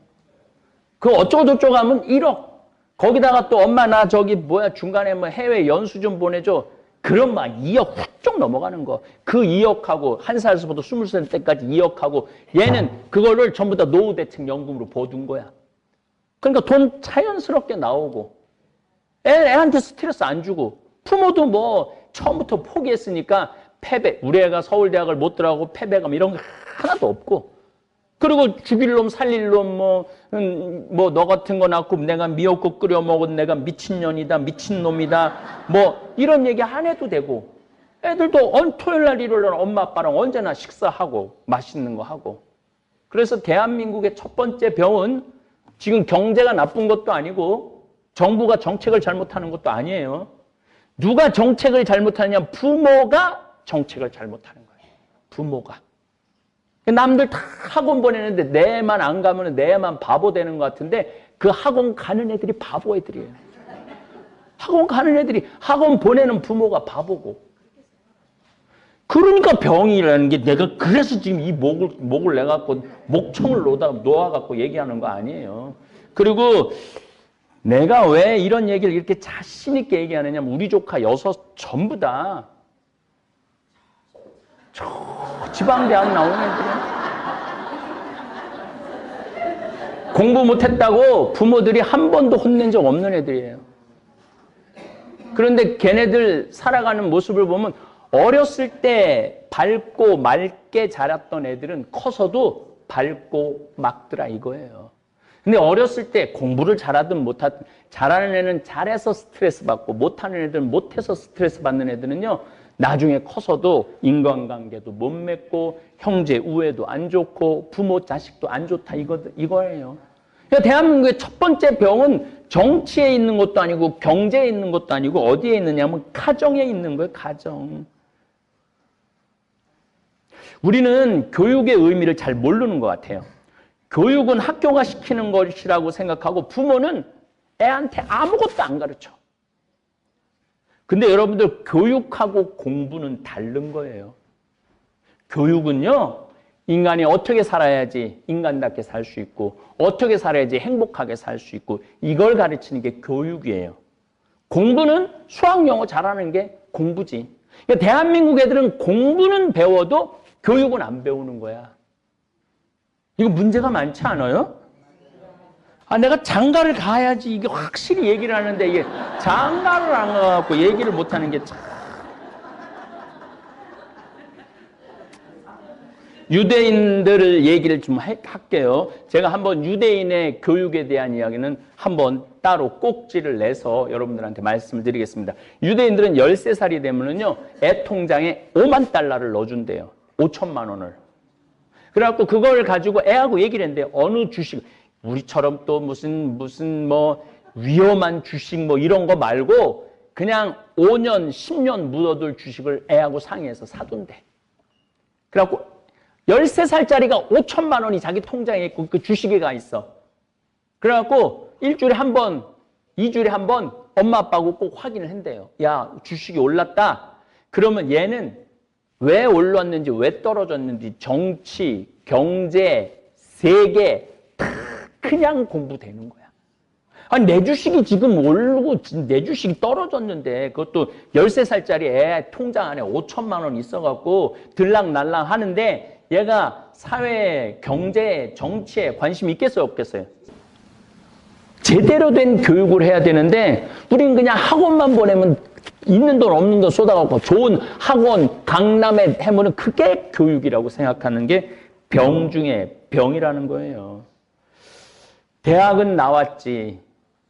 그 어쩌고저쩌고 하면 1억. 거기다가 또 엄마 나 중간에 해외 연수 좀 보내줘. 그럼 막 2억 훌쩍 넘어가는 거. 그 2억하고 한 살서부터 20살 때까지 2억하고 얘는 그거를 전부 다 노후대책연금으로 부어둔 거야. 그러니까 돈 자연스럽게 나오고 애한테 스트레스 안 주고 부모도 처음부터 포기했으니까 우리 애가 서울대학을 못 들어가고 패배감 이런 거 하나도 없고 그리고 죽일 놈 살릴 놈 너 같은 거 낳고 내가 미역국 끓여 먹은 내가 미친년이다 미친놈이다 이런 얘기 안 해도 되고 애들도 토요일 날 일요일 날 엄마 아빠랑 언제나 식사하고 맛있는 거 하고. 그래서 대한민국의 첫 번째 병은 지금 경제가 나쁜 것도 아니고 정부가 정책을 잘못하는 것도 아니에요. 누가 정책을 잘못하느냐? 부모가 정책을 잘못하는 거예요. 부모가. 남들 다 학원 보내는데 내만 안 가면 내만 바보 되는 것 같은데 그 학원 가는 애들이 바보 애들이에요. 학원 가는 애들이 학원 보내는 부모가 바보고. 그러니까 병이라는 게 내가 그래서 지금 이 목을 내갖고 목청을 놓아갖고 얘기하는 거 아니에요. 그리고 내가 왜 이런 얘기를 이렇게 자신 있게 얘기하느냐면 우리 조카 6 전부 다 지방대학 나온 애들이야. 공부 못했다고 부모들이 한 번도 혼낸 적 없는 애들이에요. 그런데 걔네들 살아가는 모습을 보면 어렸을 때 밝고 맑게 자랐던 애들은 커서도 밝고 맑더라 이거예요. 근데 어렸을 때 공부를 잘하든 못하든 잘하는 애는 잘해서 스트레스 받고 못하는 애들은 못해서 스트레스 받는 애들은요. 나중에 커서도 인간관계도 못 맺고 형제 우애도 안 좋고 부모 자식도 안 좋다 이거예요. 그러니까 대한민국의 첫 번째 병은 정치에 있는 것도 아니고 경제에 있는 것도 아니고 어디에 있느냐면 가정에 있는 거예요. 가정. 우리는 교육의 의미를 잘 모르는 것 같아요. 교육은 학교가 시키는 것이라고 생각하고 부모는 애한테 아무것도 안 가르쳐. 근데 여러분들 교육하고 공부는 다른 거예요. 교육은요. 인간이 어떻게 살아야지 인간답게 살 수 있고 어떻게 살아야지 행복하게 살 수 있고 이걸 가르치는 게 교육이에요. 공부는 수학, 영어 잘하는 게 공부지. 그러니까 대한민국 애들은 공부는 배워도 교육은 안 배우는 거야. 이거 문제가 많지 않아요? 내가 장가를 가야지 이게 확실히 얘기를 하는데 이게 장가를 안 가갖고 얘기를 못하는 게 참. 유대인들을 얘기를 좀 할게요. 제가 한번 유대인의 교육에 대한 이야기는 한번 따로 꼭지를 내서 여러분들한테 말씀을 드리겠습니다. 유대인들은 13살이 되면은요, 애 통장에 5만 달러를 넣어준대요. 5천만 원을. 그래갖고 그걸 가지고 애하고 얘기를 했는데 어느 주식, 우리처럼 또 무슨 뭐 위험한 주식 뭐 이런 거 말고 그냥 5년, 10년 묻어둘 주식을 애하고 상의해서 사둔대. 그래갖고 13살짜리가 5천만 원이 자기 통장에 있고 그 주식에 가 있어. 그래갖고 일주일에 한 번, 2주일에 한 번 엄마 아빠하고 꼭 확인을 한대요. 야, 주식이 올랐다. 그러면 얘는 왜 올랐는지 왜 떨어졌는지 정치, 경제, 세계 다 그냥 공부되는 거야. 아니 내 주식이 지금 오르고 내 주식이 떨어졌는데 그것도 13살짜리 애 통장 안에 5천만 원 있어갖고 들락날락 하는데 얘가 사회, 경제, 정치에 관심이 있겠어요 없겠어요? 제대로 된 교육을 해야 되는데 우린 그냥 학원만 보내면 있는 돈 없는 돈 쏟아갖고 좋은 학원, 강남에 해보는 그게 교육이라고 생각하는 게 병 중에 병이라는 거예요. 대학은 나왔지.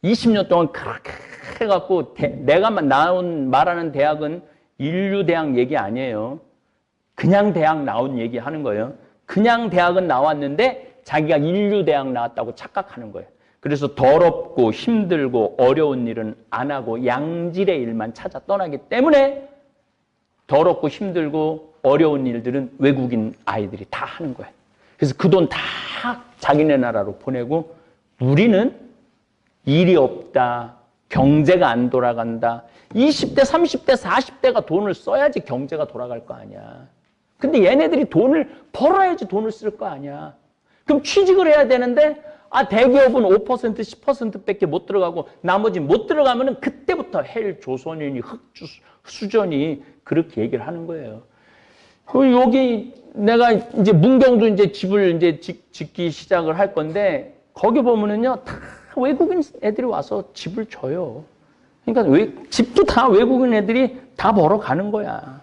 20년 동안 그렇게 해갖고 내가 말하는 대학은 인류대학 얘기 아니에요. 그냥 대학 나온 얘기 하는 거예요. 그냥 대학은 나왔는데 자기가 인류대학 나왔다고 착각하는 거예요. 그래서 더럽고 힘들고 어려운 일은 안 하고 양질의 일만 찾아 떠나기 때문에 더럽고 힘들고 어려운 일들은 외국인 아이들이 다 하는 거예요. 그래서 그 돈 다 자기네 나라로 보내고 우리는 일이 없다. 경제가 안 돌아간다. 20대, 30대, 40대가 돈을 써야지 경제가 돌아갈 거 아니야. 근데 얘네들이 돈을 벌어야지 돈을 쓸 거 아니야. 그럼 취직을 해야 되는데 대기업은 5%, 10%밖에 못 들어가고 나머지 못 들어가면은 그때부터 헬 조선인이 흑수전이 그렇게 얘기를 하는 거예요. 여기 내가 이제 문경도 이제 집을 이제 짓기 시작을 할 건데 거기 보면은요 다 외국인 애들이 와서 집을 줘요. 그러니까 집도 다 외국인 애들이 다 벌어 가는 거야.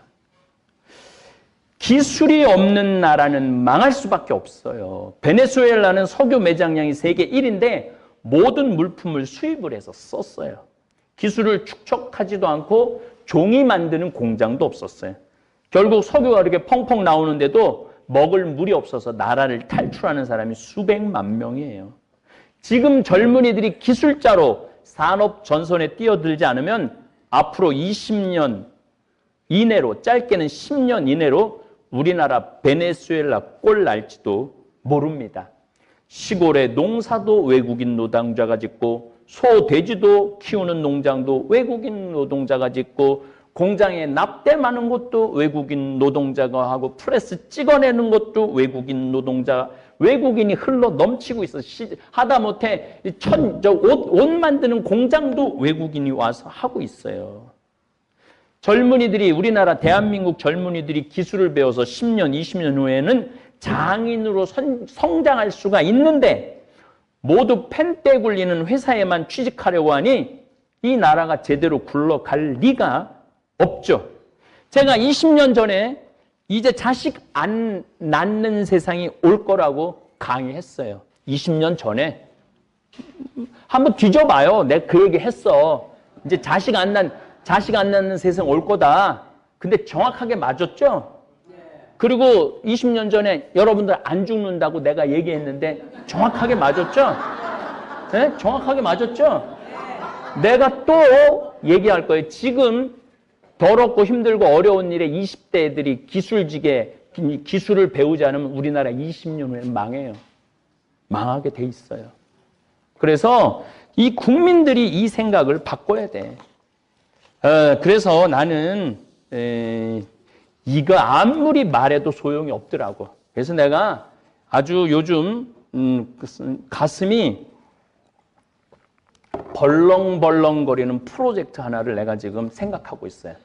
기술이 없는 나라는 망할 수밖에 없어요. 베네수엘라는 석유 매장량이 세계 1위인데 모든 물품을 수입을 해서 썼어요. 기술을 축적하지도 않고 종이 만드는 공장도 없었어요. 결국 석유가 이렇게 펑펑 나오는데도 먹을 물이 없어서 나라를 탈출하는 사람이 수백만 명이에요. 지금 젊은이들이 기술자로 산업 전선에 뛰어들지 않으면 앞으로 20년 이내로 짧게는 10년 이내로 우리나라 베네수엘라 꼴 날지도 모릅니다. 시골의 농사도 외국인 노동자가 짓고 소, 돼지도 키우는 농장도 외국인 노동자가 짓고 공장에 납땜하는 것도 외국인 노동자가 하고 프레스 찍어내는 것도 외국인 노동자, 외국인이 흘러 넘치고 있어. 하다못해 옷 만드는 공장도 외국인이 와서 하고 있어요. 젊은이들이 우리나라 대한민국 젊은이들이 기술을 배워서 10년, 20년 후에는 장인으로 성장할 수가 있는데 모두 펜떼 굴리는 회사에만 취직하려고 하니 이 나라가 제대로 굴러갈 리가 없죠. 제가 20년 전에 이제 자식 안 낳는 세상이 올 거라고 강의했어요. 20년 전에. 한번 뒤져봐요. 내가 그 얘기 했어. 이제 자식 안 낳는 세상 올 거다. 근데 정확하게 맞았죠? 그리고 20년 전에 여러분들 안 죽는다고 내가 얘기했는데 정확하게 맞았죠? 네? 정확하게 맞았죠? 내가 또 얘기할 거예요. 지금 더럽고 힘들고 어려운 일에 20대 애들이 기술을 배우지 않으면 우리나라 20년 후에 망해요. 망하게 돼 있어요. 그래서 이 국민들이 이 생각을 바꿔야 돼. 그래서 나는 이거 아무리 말해도 소용이 없더라고. 그래서 내가 아주 요즘 가슴이 벌렁벌렁거리는 프로젝트 하나를 내가 지금 생각하고 있어요.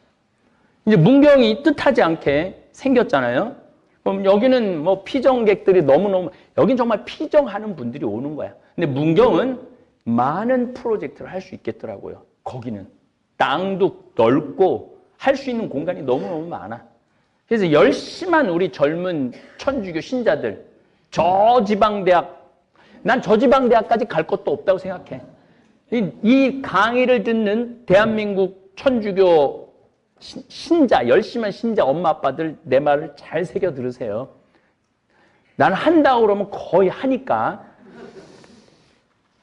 이제 문경이 뜻하지 않게 생겼잖아요. 그럼 여기는 뭐 피정객들이 너무너무, 여긴 정말 피정하는 분들이 오는 거야. 근데 문경은 많은 프로젝트를 할 수 있겠더라고요. 거기는 땅도 넓고 할 수 있는 공간이 너무너무 많아. 그래서 열심한 우리 젊은 천주교 신자들, 저지방대학, 난 저지방대학까지 갈 것도 없다고 생각해. 이 강의를 듣는 대한민국 천주교 신자, 열심한 신자 엄마 아빠들 내 말을 잘 새겨 들으세요. 나는 한다고 그러면 거의 하니까.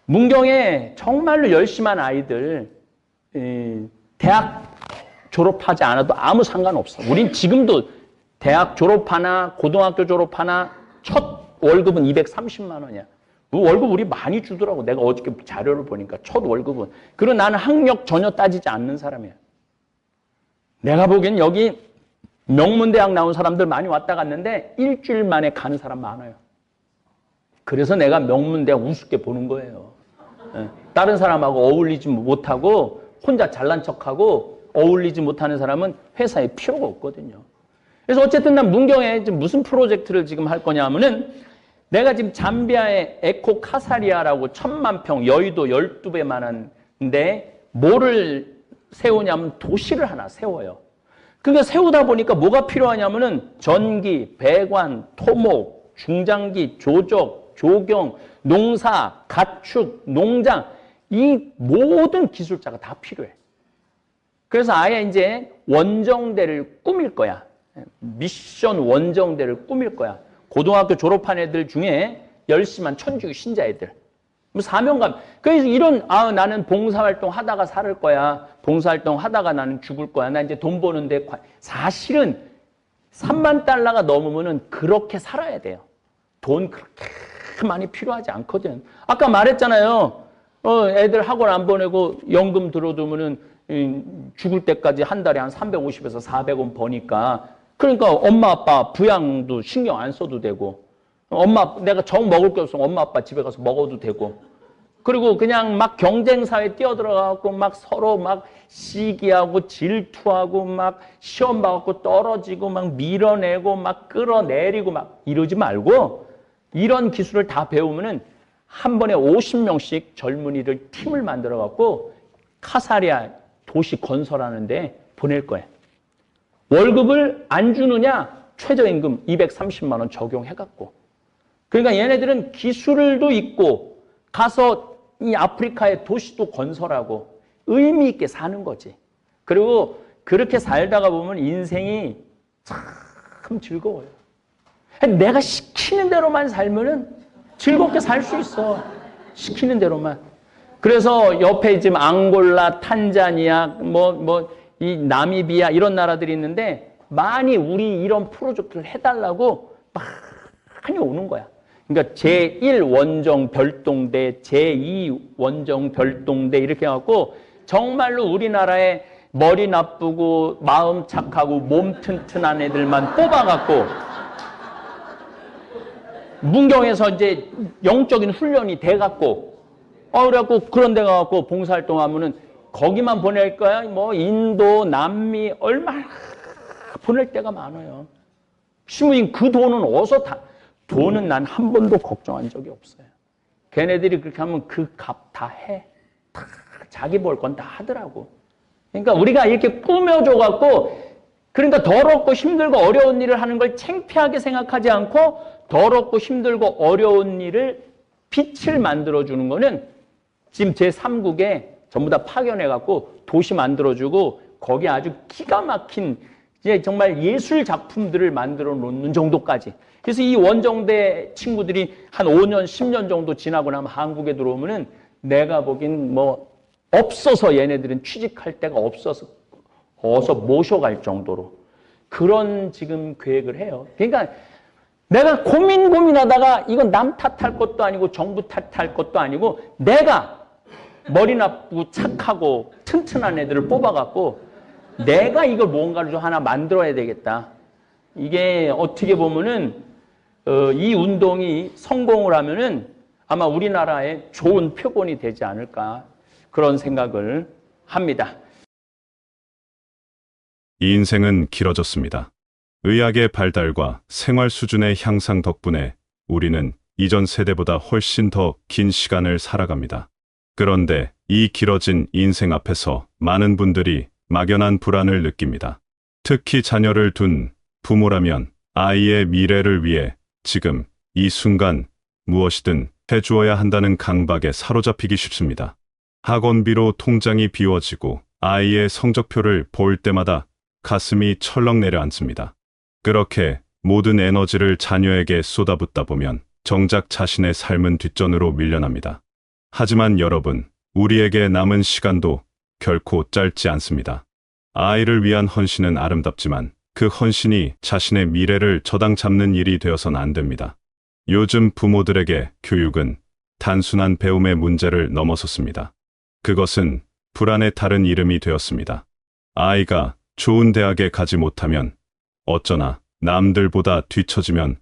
문경에 정말로 열심한 아이들 대학 졸업하지 않아도 아무 상관없어. 우린 지금도 대학 졸업하나 고등학교 졸업하나 첫 월급은 230만 원이야. 그 월급 우리 많이 주더라고. 내가 어저께 자료를 보니까 첫 월급은. 그리고 나는 학력 전혀 따지지 않는 사람이야. 내가 보기엔 여기 명문대학 나온 사람들 많이 왔다 갔는데 일주일 만에 가는 사람 많아요. 그래서 내가 명문대학 우습게 보는 거예요. 다른 사람하고 어울리지 못하고 혼자 잘난 척하고 어울리지 못하는 사람은 회사에 필요가 없거든요. 그래서 어쨌든 난 문경에 지금 무슨 프로젝트를 지금 할 거냐 하면은 내가 지금 잠비아의 에코 카사리아라고 1000만 평 여의도 12배만한데 뭐를 세우냐면 도시를 하나 세워요. 그러니까 세우다 보니까 뭐가 필요하냐면은 전기, 배관, 토목, 중장기, 조적, 조경, 농사, 가축, 농장 이 모든 기술자가 다 필요해. 그래서 아예 이제 원정대를 꾸밀 거야. 미션 원정대를 꾸밀 거야. 고등학교 졸업한 애들 중에 열심한 천주교 신자 애들. 사명감. 그래서 이런, 나는 봉사활동 하다가 살 거야. 봉사활동 하다가 나는 죽을 거야. 나 이제 돈 버는데. 사실은 3만 달러가 넘으면은 그렇게 살아야 돼요. 돈 그렇게 많이 필요하지 않거든. 아까 말했잖아요. 애들 학원 안 보내고 연금 들어두면은 죽을 때까지 한 달에 한 350에서 400원 버니까. 그러니까 엄마 아빠 부양도 신경 안 써도 되고. 내가 정 먹을 게 없으면 엄마 아빠 집에 가서 먹어도 되고. 그리고 그냥 막 경쟁사회에 뛰어들어가고 막 서로 막 시기하고 질투하고 막 시험 봐갖고 떨어지고 막 밀어내고 막 끌어내리고 막 이러지 말고 이런 기술을 다 배우면은 한 번에 50명씩 젊은이들 팀을 만들어갖고 카사리아 도시 건설하는데 보낼 거예요. 월급을 안 주느냐? 최저임금 230만 원 적용해갖고. 그러니까 얘네들은 기술도 있고 가서 이 아프리카의 도시도 건설하고 의미 있게 사는 거지. 그리고 그렇게 살다가 보면 인생이 참 즐거워요. 내가 시키는 대로만 살면은 즐겁게 살 수 있어. 시키는 대로만. 그래서 옆에 지금 앙골라, 탄자니아, 이 나미비아 이런 나라들이 있는데 많이 우리 이런 프로젝트를 해달라고 많이 오는 거야. 그러니까 제1원정 별동대, 제2원정 별동대 이렇게 해갖고 정말로 우리나라에 머리 나쁘고 마음 착하고 몸 튼튼한 애들만 뽑아갖고 문경에서 이제 영적인 훈련이 돼갖고 그래갖고 그런 데 가갖고 봉사활동 하면은 거기만 보낼 거야? 인도, 남미 얼마나 보낼 데가 많아요. 시무인 그 돈은 어디서 돈은 난 한 번도 걱정한 적이 없어요. 걔네들이 그렇게 하면 그 값 다 해. 다 자기 볼 건 다 하더라고. 그러니까 우리가 이렇게 꾸며줘갖고 그러니까 더럽고 힘들고 어려운 일을 하는 걸 창피하게 생각하지 않고 더럽고 힘들고 어려운 일을 빛을 만들어주는 거는 지금 제3국에 전부 다 파견해갖고 도시 만들어주고 거기 아주 기가 막힌 이제 정말 예술 작품들을 만들어 놓는 정도까지. 그래서 이 원정대 친구들이 한 5년, 10년 정도 지나고 나면 한국에 들어오면은 내가 보긴 뭐 없어서 얘네들은 취직할 데가 없어서 어서 모셔갈 정도로 그런 지금 계획을 해요. 그러니까 내가 고민하다가 이건 남 탓할 것도 아니고 정부 탓할 것도 아니고 내가 머리 나쁘고 착하고 튼튼한 애들을 뽑아갖고 내가 이걸 뭔가를 좀 하나 만들어야 되겠다. 이게 어떻게 보면은 이 운동이 성공을 하면은 아마 우리나라에 좋은 표본이 되지 않을까 그런 생각을 합니다. 이 인생은 길어졌습니다. 의학의 발달과 생활 수준의 향상 덕분에 우리는 이전 세대보다 훨씬 더 긴 시간을 살아갑니다. 그런데 이 길어진 인생 앞에서 많은 분들이 막연한 불안을 느낍니다. 특히 자녀를 둔 부모라면 아이의 미래를 위해 지금 이 순간 무엇이든 해주어야 한다는 강박에 사로잡히기 쉽습니다. 학원비로 통장이 비워지고 아이의 성적표를 볼 때마다 가슴이 철렁 내려앉습니다. 그렇게 모든 에너지를 자녀에게 쏟아붓다 보면 정작 자신의 삶은 뒷전으로 밀려납니다. 하지만 여러분, 우리에게 남은 시간도 결코 짧지 않습니다. 아이를 위한 헌신은 아름답지만 그 헌신이 자신의 미래를 저당 잡는 일이 되어선 안 됩니다. 요즘 부모들에게 교육은 단순한 배움의 문제를 넘어섰습니다. 그것은 불안의 다른 이름이 되었습니다. 아이가 좋은 대학에 가지 못하면 어쩌나, 남들보다 뒤처지면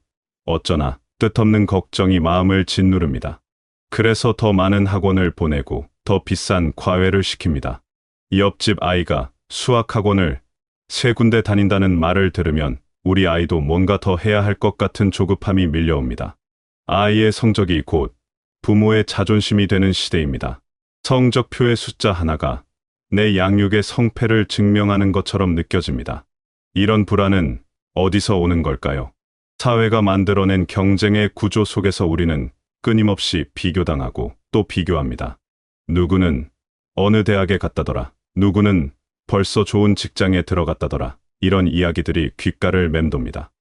어쩌나 뜻없는 걱정이 마음을 짓누릅니다. 그래서 더 많은 학원을 보내고 더 비싼 과외를 시킵니다. 옆집 아이가 수학학원을 3군데 다닌다는 말을 들으면 우리 아이도 뭔가 더 해야 할 것 같은 조급함이 밀려옵니다. 아이의 성적이 곧 부모의 자존심이 되는 시대입니다. 성적표의 숫자 하나가 내 양육의 성패를 증명하는 것처럼 느껴집니다. 이런 불안은 어디서 오는 걸까요? 사회가 만들어낸 경쟁의 구조 속에서 우리는 끊임없이 비교당하고 또 비교합니다. 누구는 어느 대학에 갔다더라. 누구는 벌써 좋은 직장에 들어갔다더라. 이런 이야기들이 귓가를 맴돕니다.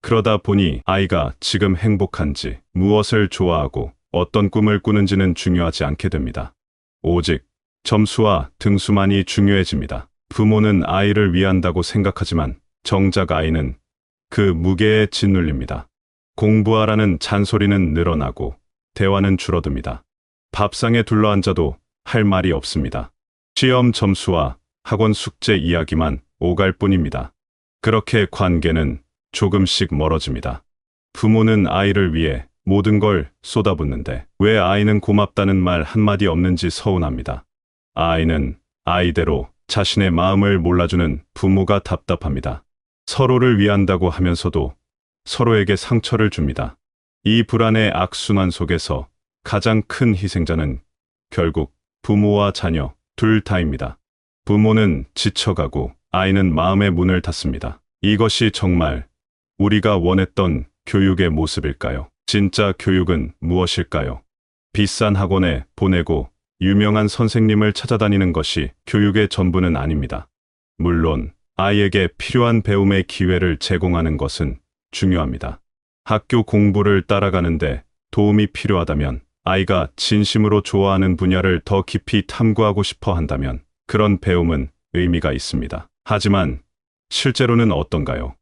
그러다 보니 아이가 지금 행복한지, 무엇을 좋아하고 어떤 꿈을 꾸는지는 중요하지 않게 됩니다. 오직 점수와 등수만이 중요해집니다. 부모는 아이를 위한다고 생각하지만 정작 아이는 그 무게에 짓눌립니다. 공부하라는 잔소리는 늘어나고 대화는 줄어듭니다. 밥상에 둘러앉아도 할 말이 없습니다. 시험 점수와 학원 숙제 이야기만 오갈 뿐입니다. 그렇게 관계는 조금씩 멀어집니다. 부모는 아이를 위해 모든 걸 쏟아붓는데 왜 아이는 고맙다는 말 한마디 없는지 서운합니다. 아이는 아이대로 자신의 마음을 몰라주는 부모가 답답합니다. 서로를 위한다고 하면서도 서로에게 상처를 줍니다. 이 불안의 악순환 속에서 가장 큰 희생자는 결국 부모와 자녀 둘 다입니다. 부모는 지쳐가고 아이는 마음의 문을 닫습니다. 이것이 정말 우리가 원했던 교육의 모습일까요? 진짜 교육은 무엇일까요? 비싼 학원에 보내고 유명한 선생님을 찾아다니는 것이 교육의 전부는 아닙니다. 물론 아이에게 필요한 배움의 기회를 제공하는 것은 중요합니다. 학교 공부를 따라가는데 도움이 필요하다면, 아이가 진심으로 좋아하는 분야를 더 깊이 탐구하고 싶어 한다면 그런 배움은 의미가 있습니다. 하지만 실제로는 어떤가요?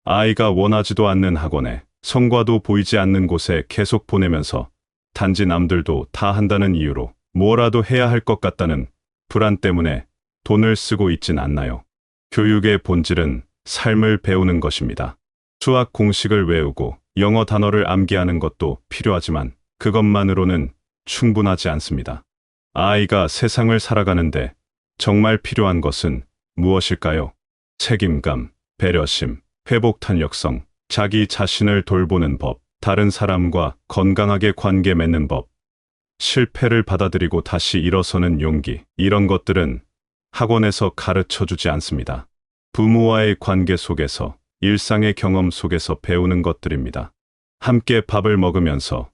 아이가 원하지도 않는 학원에, 성과도 보이지 않는 곳에 계속 보내면서 단지 남들도 다 한다는 이유로 뭐라도 해야 할 것 같다는 불안 때문에 돈을 쓰고 있진 않나요? 교육의 본질은 삶을 배우는 것입니다. 수학 공식을 외우고 영어 단어를 암기하는 것도 필요하지만 그것만으로는 충분하지 않습니다. 아이가 세상을 살아가는데 정말 필요한 것은 무엇일까요? 책임감, 배려심, 회복 탄력성, 자기 자신을 돌보는 법, 다른 사람과 건강하게 관계 맺는 법, 실패를 받아들이고 다시 일어서는 용기, 이런 것들은 학원에서 가르쳐 주지 않습니다. 부모와의 관계 속에서, 일상의 경험 속에서 배우는 것들입니다. 함께 밥을 먹으면서,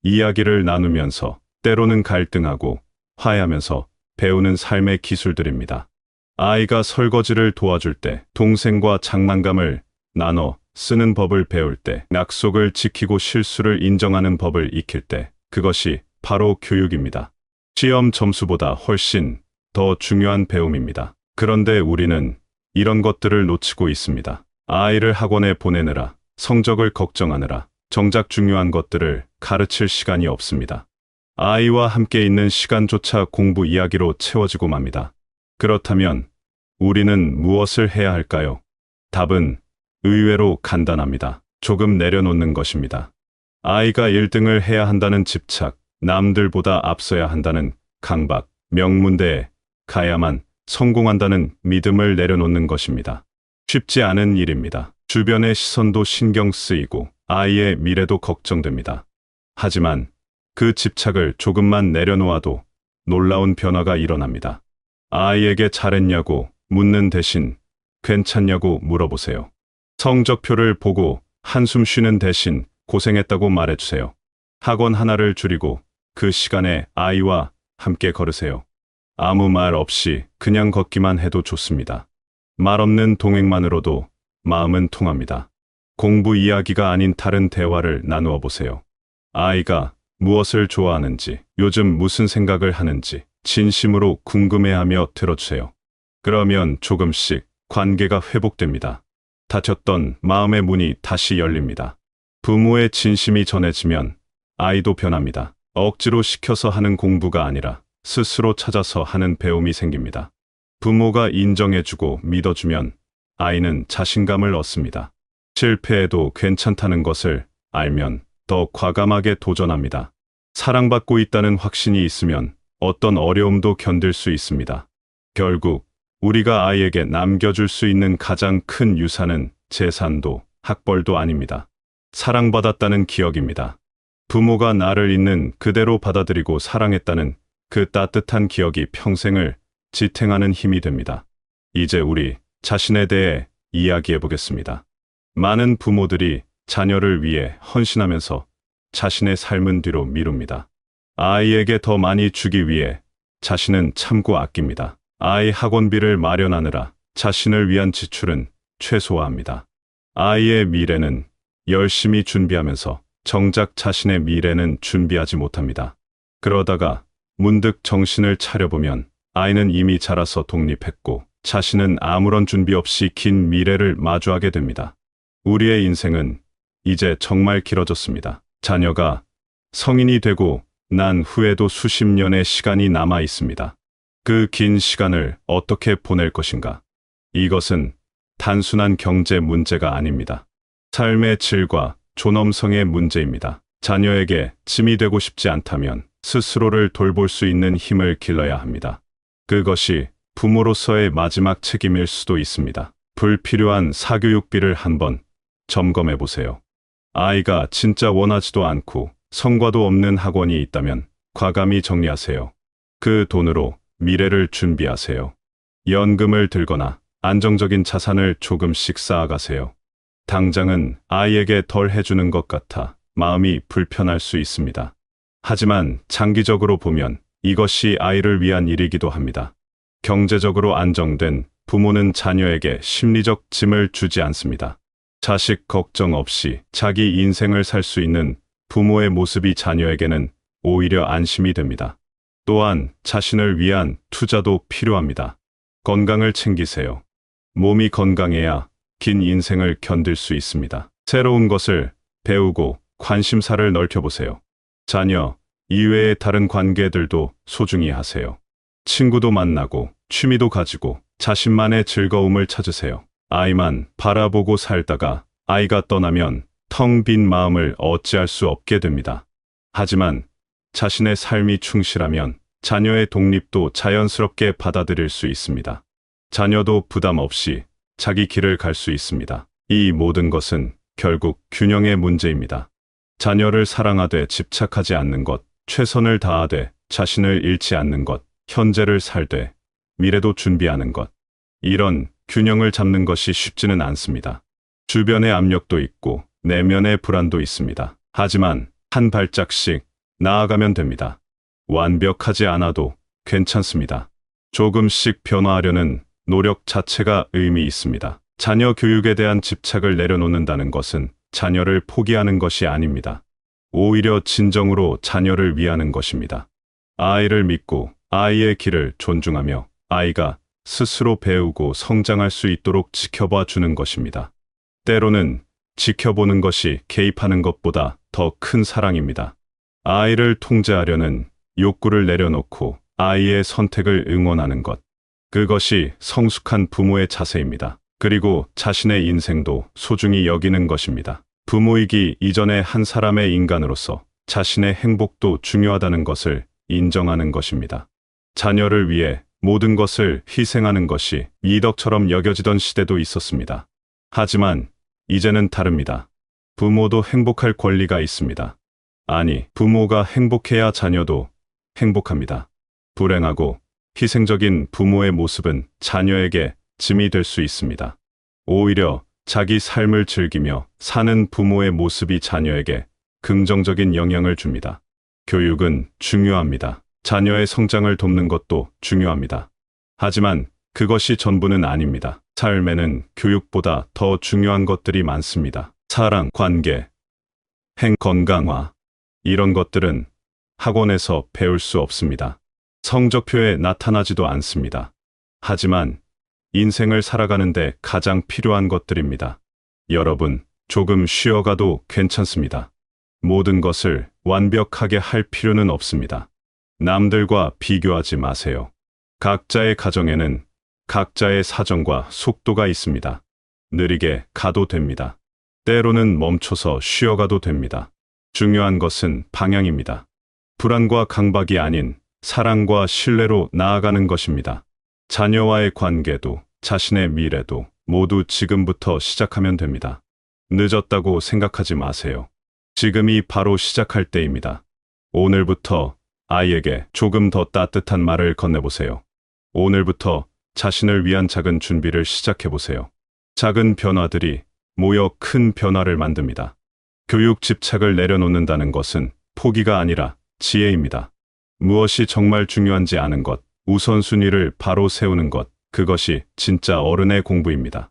이야기를 나누면서, 때로는 갈등하고 화해하면서 배우는 삶의 기술들입니다. 아이가 설거지를 도와줄 때, 동생과 장난감을 나눠 쓰는 법을 배울 때, 약속을 지키고 실수를 인정하는 법을 익힐 때, 그것이 바로 교육입니다. 시험 점수보다 훨씬 더 중요한 배움입니다. 그런데 우리는 이런 것들을 놓치고 있습니다. 아이를 학원에 보내느라, 성적을 걱정하느라, 정작 중요한 것들을 가르칠 시간이 없습니다. 아이와 함께 있는 시간조차 공부 이야기로 채워지고 맙니다. 그렇다면 우리는 무엇을 해야 할까요? 답은 의외로 간단합니다. 조금 내려놓는 것입니다. 아이가 1등을 해야 한다는 집착, 남들보다 앞서야 한다는 강박, 명문대에 가야만 성공한다는 믿음을 내려놓는 것입니다. 쉽지 않은 일입니다. 주변의 시선도 신경 쓰이고 아이의 미래도 걱정됩니다. 하지만 그 집착을 조금만 내려놓아도 놀라운 변화가 일어납니다. 아이에게 잘했냐고 묻는 대신 괜찮냐고 물어보세요. 성적표를 보고 한숨 쉬는 대신 고생했다고 말해주세요. 학원 하나를 줄이고 그 시간에 아이와 함께 걸으세요. 아무 말 없이 그냥 걷기만 해도 좋습니다. 말 없는 동행만으로도 마음은 통합니다. 공부 이야기가 아닌 다른 대화를 나누어 보세요. 아이가 무엇을 좋아하는지, 요즘 무슨 생각을 하는지 진심으로 궁금해하며 들어주세요. 그러면 조금씩 관계가 회복됩니다. 닫혔던 마음의 문이 다시 열립니다. 부모의 진심이 전해지면 아이도 변합니다. 억지로 시켜서 하는 공부가 아니라 스스로 찾아서 하는 배움이 생깁니다. 부모가 인정해주고 믿어주면 아이는 자신감을 얻습니다. 실패해도 괜찮다는 것을 알면 더 과감하게 도전합니다. 사랑받고 있다는 확신이 있으면 어떤 어려움도 견딜 수 있습니다. 결국 우리가 아이에게 남겨줄 수 있는 가장 큰 유산은 재산도 학벌도 아닙니다. 사랑받았다는 기억입니다. 부모가 나를 있는 그대로 받아들이고 사랑했다는 그 따뜻한 기억이 평생을 지탱하는 힘이 됩니다. 이제 우리 자신에 대해 이야기해 보겠습니다. 많은 부모들이 자녀를 위해 헌신하면서 자신의 삶은 뒤로 미룹니다. 아이에게 더 많이 주기 위해 자신은 참고 아낍니다. 아이 학원비를 마련하느라 자신을 위한 지출은 최소화합니다. 아이의 미래는 열심히 준비하면서 정작 자신의 미래는 준비하지 못합니다. 그러다가 문득 정신을 차려보면 아이는 이미 자라서 독립했고 자신은 아무런 준비 없이 긴 미래를 마주하게 됩니다. 우리의 인생은 이제 정말 길어졌습니다. 자녀가 성인이 되고 난 후에도 수십 년의 시간이 남아 있습니다. 그 긴 시간을 어떻게 보낼 것인가? 이것은 단순한 경제 문제가 아닙니다. 삶의 질과 존엄성의 문제입니다. 자녀에게 짐이 되고 싶지 않다면 스스로를 돌볼 수 있는 힘을 길러야 합니다. 그것이 부모로서의 마지막 책임일 수도 있습니다. 불필요한 사교육비를 한번 점검해 보세요. 아이가 진짜 원하지도 않고 성과도 없는 학원이 있다면 과감히 정리하세요. 그 돈으로 미래를 준비하세요. 연금을 들거나 안정적인 자산을 조금씩 쌓아가세요. 당장은 아이에게 덜 해주는 것 같아 마음이 불편할 수 있습니다. 하지만 장기적으로 보면 이것이 아이를 위한 일이기도 합니다. 경제적으로 안정된 부모는 자녀에게 심리적 짐을 주지 않습니다. 자식 걱정 없이 자기 인생을 살 수 있는 부모의 모습이 자녀에게는 오히려 안심이 됩니다. 또한 자신을 위한 투자도 필요합니다. 건강을 챙기세요. 몸이 건강해야 긴 인생을 견딜 수 있습니다. 새로운 것을 배우고 관심사를 넓혀보세요. 자녀 이외의 다른 관계들도 소중히 하세요. 친구도 만나고 취미도 가지고 자신만의 즐거움을 찾으세요. 아이만 바라보고 살다가 아이가 떠나면 텅 빈 마음을 어찌할 수 없게 됩니다. 하지만 자신의 삶이 충실하면 자녀의 독립도 자연스럽게 받아들일 수 있습니다. 자녀도 부담 없이 자기 길을 갈 수 있습니다. 이 모든 것은 결국 균형의 문제입니다. 자녀를 사랑하되 집착하지 않는 것, 최선을 다하되 자신을 잃지 않는 것, 현재를 살되 미래도 준비하는 것. 이런 균형을 잡는 것이 쉽지는 않습니다. 주변의 압력도 있고 내면의 불안도 있습니다. 하지만 한 발짝씩 나아가면 됩니다. 완벽하지 않아도 괜찮습니다. 조금씩 변화하려는 노력 자체가 의미 있습니다. 자녀 교육에 대한 집착을 내려놓는다는 것은 자녀를 포기하는 것이 아닙니다. 오히려 진정으로 자녀를 위하는 것입니다. 아이를 믿고 아이의 길을 존중하며 아이가 스스로 배우고 성장할 수 있도록 지켜봐 주는 것입니다. 때로는 지켜보는 것이 개입하는 것보다 더 큰 사랑입니다. 아이를 통제하려는 욕구를 내려놓고 아이의 선택을 응원하는 것. 그것이 성숙한 부모의 자세입니다. 그리고 자신의 인생도 소중히 여기는 것입니다. 부모이기 이전의 한 사람의 인간으로서 자신의 행복도 중요하다는 것을 인정하는 것입니다. 자녀를 위해 모든 것을 희생하는 것이 미덕처럼 여겨지던 시대도 있었습니다. 하지만 이제는 다릅니다. 부모도 행복할 권리가 있습니다. 아니, 부모가 행복해야 자녀도 행복합니다. 불행하고 희생적인 부모의 모습은 자녀에게 짐이 될 수 있습니다. 오히려 자기 삶을 즐기며 사는 부모의 모습이 자녀에게 긍정적인 영향을 줍니다. 교육은 중요합니다. 자녀의 성장을 돕는 것도 중요합니다. 하지만 그것이 전부는 아닙니다. 삶에는 교육보다 더 중요한 것들이 많습니다. 사랑, 관계, 건강화. 이런 것들은 학원에서 배울 수 없습니다. 성적표에 나타나지도 않습니다. 하지만 인생을 살아가는데 가장 필요한 것들입니다. 여러분, 조금 쉬어가도 괜찮습니다. 모든 것을 완벽하게 할 필요는 없습니다. 남들과 비교하지 마세요. 각자의 가정에는 각자의 사정과 속도가 있습니다. 느리게 가도 됩니다. 때로는 멈춰서 쉬어가도 됩니다. 중요한 것은 방향입니다. 불안과 강박이 아닌 사랑과 신뢰로 나아가는 것입니다. 자녀와의 관계도 자신의 미래도 모두 지금부터 시작하면 됩니다. 늦었다고 생각하지 마세요. 지금이 바로 시작할 때입니다. 오늘부터 아이에게 조금 더 따뜻한 말을 건네보세요. 오늘부터 자신을 위한 작은 준비를 시작해보세요. 작은 변화들이 모여 큰 변화를 만듭니다. 교육 집착을 내려놓는다는 것은 포기가 아니라 지혜입니다. 무엇이 정말 중요한지 아는 것, 우선순위를 바로 세우는 것, 그것이 진짜 어른의 공부입니다.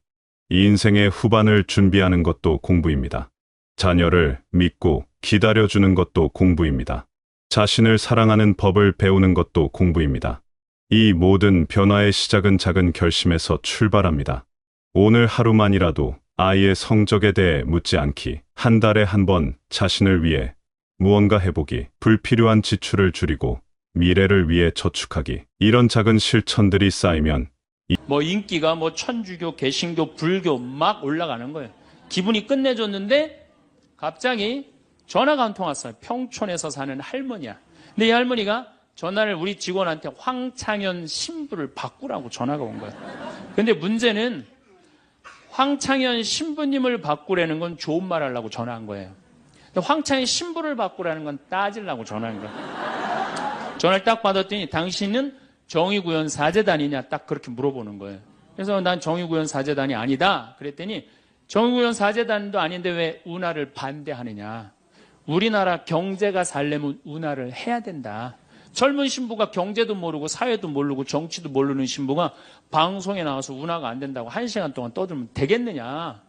이 인생의 후반을 준비하는 것도 공부입니다. 자녀를 믿고 기다려주는 것도 공부입니다. 자신을 사랑하는 법을 배우는 것도 공부입니다. 이 모든 변화의 시작은 작은 결심에서 출발합니다. 오늘 하루만이라도 아이의 성적에 대해 묻지 않기, 한 달에 한 번 자신을 위해 무언가 해보기, 불필요한 지출을 줄이고 미래를 위해 저축하기, 이런 작은 실천들이 쌓이면 인기가 천주교, 개신교, 불교 막 올라가는 거예요. 기분이 끝내줬는데 갑자기 전화가 한 통 왔어요. 평촌에서 사는 할머니야. 근데 이 할머니가 전화를 우리 직원한테 황창현 신부를 바꾸라고 전화가 온 거예요. 근데 문제는 황창현 신부님을 바꾸라는 건 좋은 말 하려고 전화한 거예요. 근데 황창현 신부를 바꾸라는 건 따지려고 전화한 거예요. 전화를 딱 받았더니 당신은 정의구현 사제단이냐 딱 그렇게 물어보는 거예요. 그래서 난 정의구현 사제단이 아니다. 그랬더니 정의구현 사제단도 아닌데 왜 운하를 반대하느냐. 우리나라 경제가 살려면 운하를 해야 된다. 젊은 신부가 경제도 모르고 사회도 모르고 정치도 모르는 신부가 방송에 나와서 운하가 안 된다고 1시간 동안 떠들면 되겠느냐.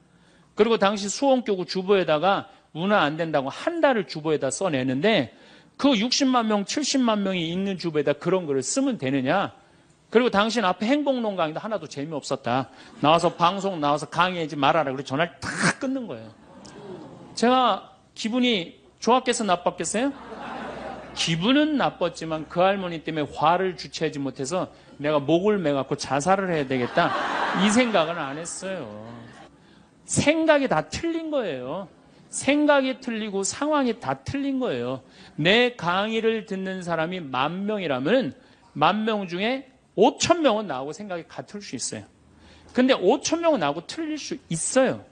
그리고 당시 수원교구 주보에다가 운하 안 된다고 한 달을 주보에다 써내는데 그 60만 명, 70만 명이 읽는 주보에다 그런 글을 쓰면 되느냐. 그리고 당신 앞에 행복론 강의도 하나도 재미없었다. 나와서 방송 나와서 강의하지 말아라. 그래서 전화를 탁 끊는 거예요. 제가 기분이 좋았겠어 나빴겠어요? 기분은 나빴지만 그 할머니 때문에 화를 주체하지 못해서 내가 목을 매갖고 자살을 해야 되겠다. 이 생각은 안 했어요. 생각이 다 틀린 거예요. 생각이 틀리고 상황이 다 틀린 거예요. 내 강의를 듣는 사람이 10,000명이라면 10,000명 중에 5,000명은 나하고 생각이 같을 수 있어요. 근데 5,000명은 나하고 틀릴 수 있어요.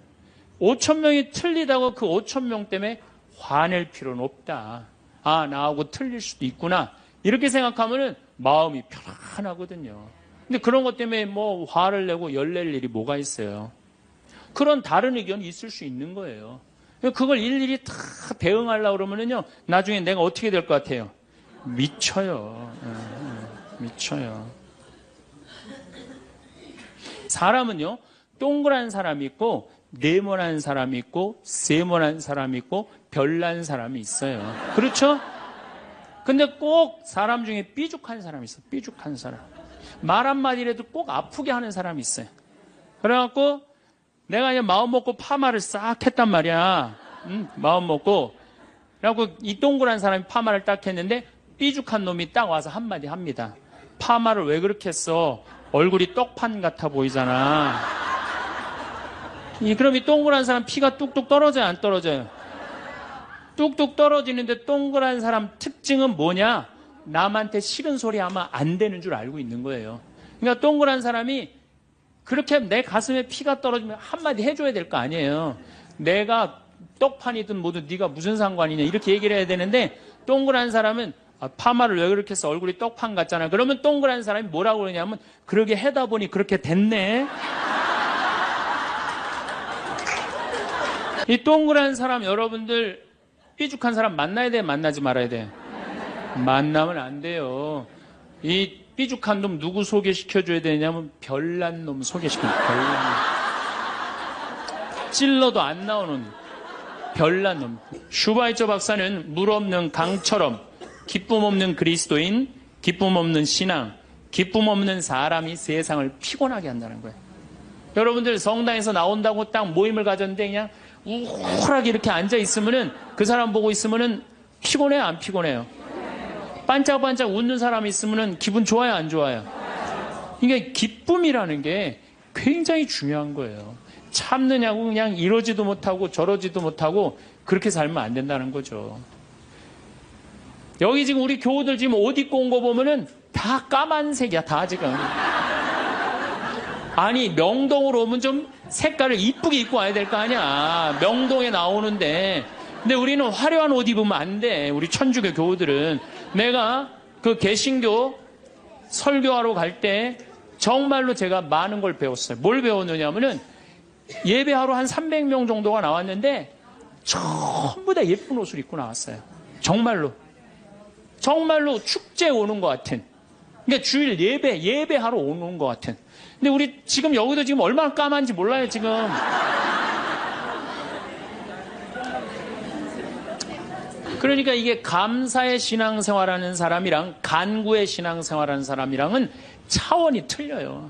5,000명이 틀리다고 그 5,000명 때문에 화낼 필요는 없다. 아, 나하고 틀릴 수도 있구나. 이렇게 생각하면 마음이 편안하거든요. 근데 그런 것 때문에 뭐 화를 내고 열낼 일이 뭐가 있어요. 그런 다른 의견이 있을 수 있는 거예요. 그걸 일일이 다 대응하려고 그러면은요, 나중에 내가 어떻게 될 것 같아요? 미쳐요. 미쳐요. 사람은요, 동그란 사람이 있고, 네모난 사람이 있고, 세모난 사람이 있고, 별난 사람이 있어요. 그렇죠? 근데 꼭 사람 중에 삐죽한 사람이 있어요. 삐죽한 사람. 말 한마디라도 꼭 아프게 하는 사람이 있어요. 그래갖고 내가 그냥 마음 먹고 파마를 싹 했단 말이야. 마음 먹고. 그래갖고 이 동그란 사람이 파마를 딱 했는데 삐죽한 놈이 딱 와서 한마디 합니다. 파마를 왜 그렇게 했어? 얼굴이 떡판 같아 보이잖아. 그럼 이 동그란 사람 피가 뚝뚝 떨어져요, 안 떨어져요? 뚝뚝 떨어지는데 동그란 사람 특징은 뭐냐? 남한테 싫은 소리 하면 안 되는 줄 알고 있는 거예요. 그러니까 동그란 사람이 그렇게 내 가슴에 피가 떨어지면 한마디 해줘야 될 거 아니에요. 내가 떡판이든 뭐든 네가 무슨 상관이냐 이렇게 얘기를 해야 되는데 동그란 사람은 파마를 왜 그렇게 해서 얼굴이 떡판 같잖아. 그러면 동그란 사람이 뭐라고 그러냐면 그러게 해다 보니 그렇게 됐네. 이 동그란 사람 여러분들 삐죽한 사람 만나야 돼, 만나지 말아야 돼? 만나면 안 돼요. 이 삐죽한 놈 누구 소개시켜줘야 되냐면 별난 놈 소개시켜줘야 돼. 별난 놈. 찔러도 안 나오는 별난 놈. 슈바이처 박사는 물 없는 강처럼 기쁨 없는 그리스도인, 기쁨 없는 신앙, 기쁨 없는 사람이 세상을 피곤하게 한다는 거예요. 여러분들 성당에서 나온다고 딱 모임을 가졌는데 그냥 우울하게 이렇게 앉아있으면은 그 사람 보고 있으면은 피곤해요, 안 피곤해요? 반짝반짝 웃는 사람이 있으면은 기분 좋아요, 안 좋아요? 이게 기쁨이라는 게 굉장히 중요한 거예요. 참느냐고 그냥 이러지도 못하고 저러지도 못하고 그렇게 살면 안 된다는 거죠. 여기 지금 우리 교우들 지금 옷 입고 온 거 보면은 다 까만색이야, 다 지금. 아니, 명동으로 오면 좀 색깔을 이쁘게 입고 와야 될 거 아니야. 명동에 나오는데. 근데 우리는 화려한 옷 입으면 안 돼. 우리 천주교 교우들은. 내가 그 개신교 설교하러 갈 때 정말로 제가 많은 걸 배웠어요. 뭘 배웠느냐면은 예배하러 한 300명 정도가 나왔는데 전부 다 예쁜 옷을 입고 나왔어요. 정말로. 정말로 축제에 오는 것 같은. 그러니까 주일 예배하러 오는 것 같은. 근데 우리 지금 여기도 지금 얼마나 까만지 몰라요, 지금. 그러니까 이게 감사의 신앙생활하는 사람이랑 간구의 신앙생활하는 사람이랑은 차원이 틀려요.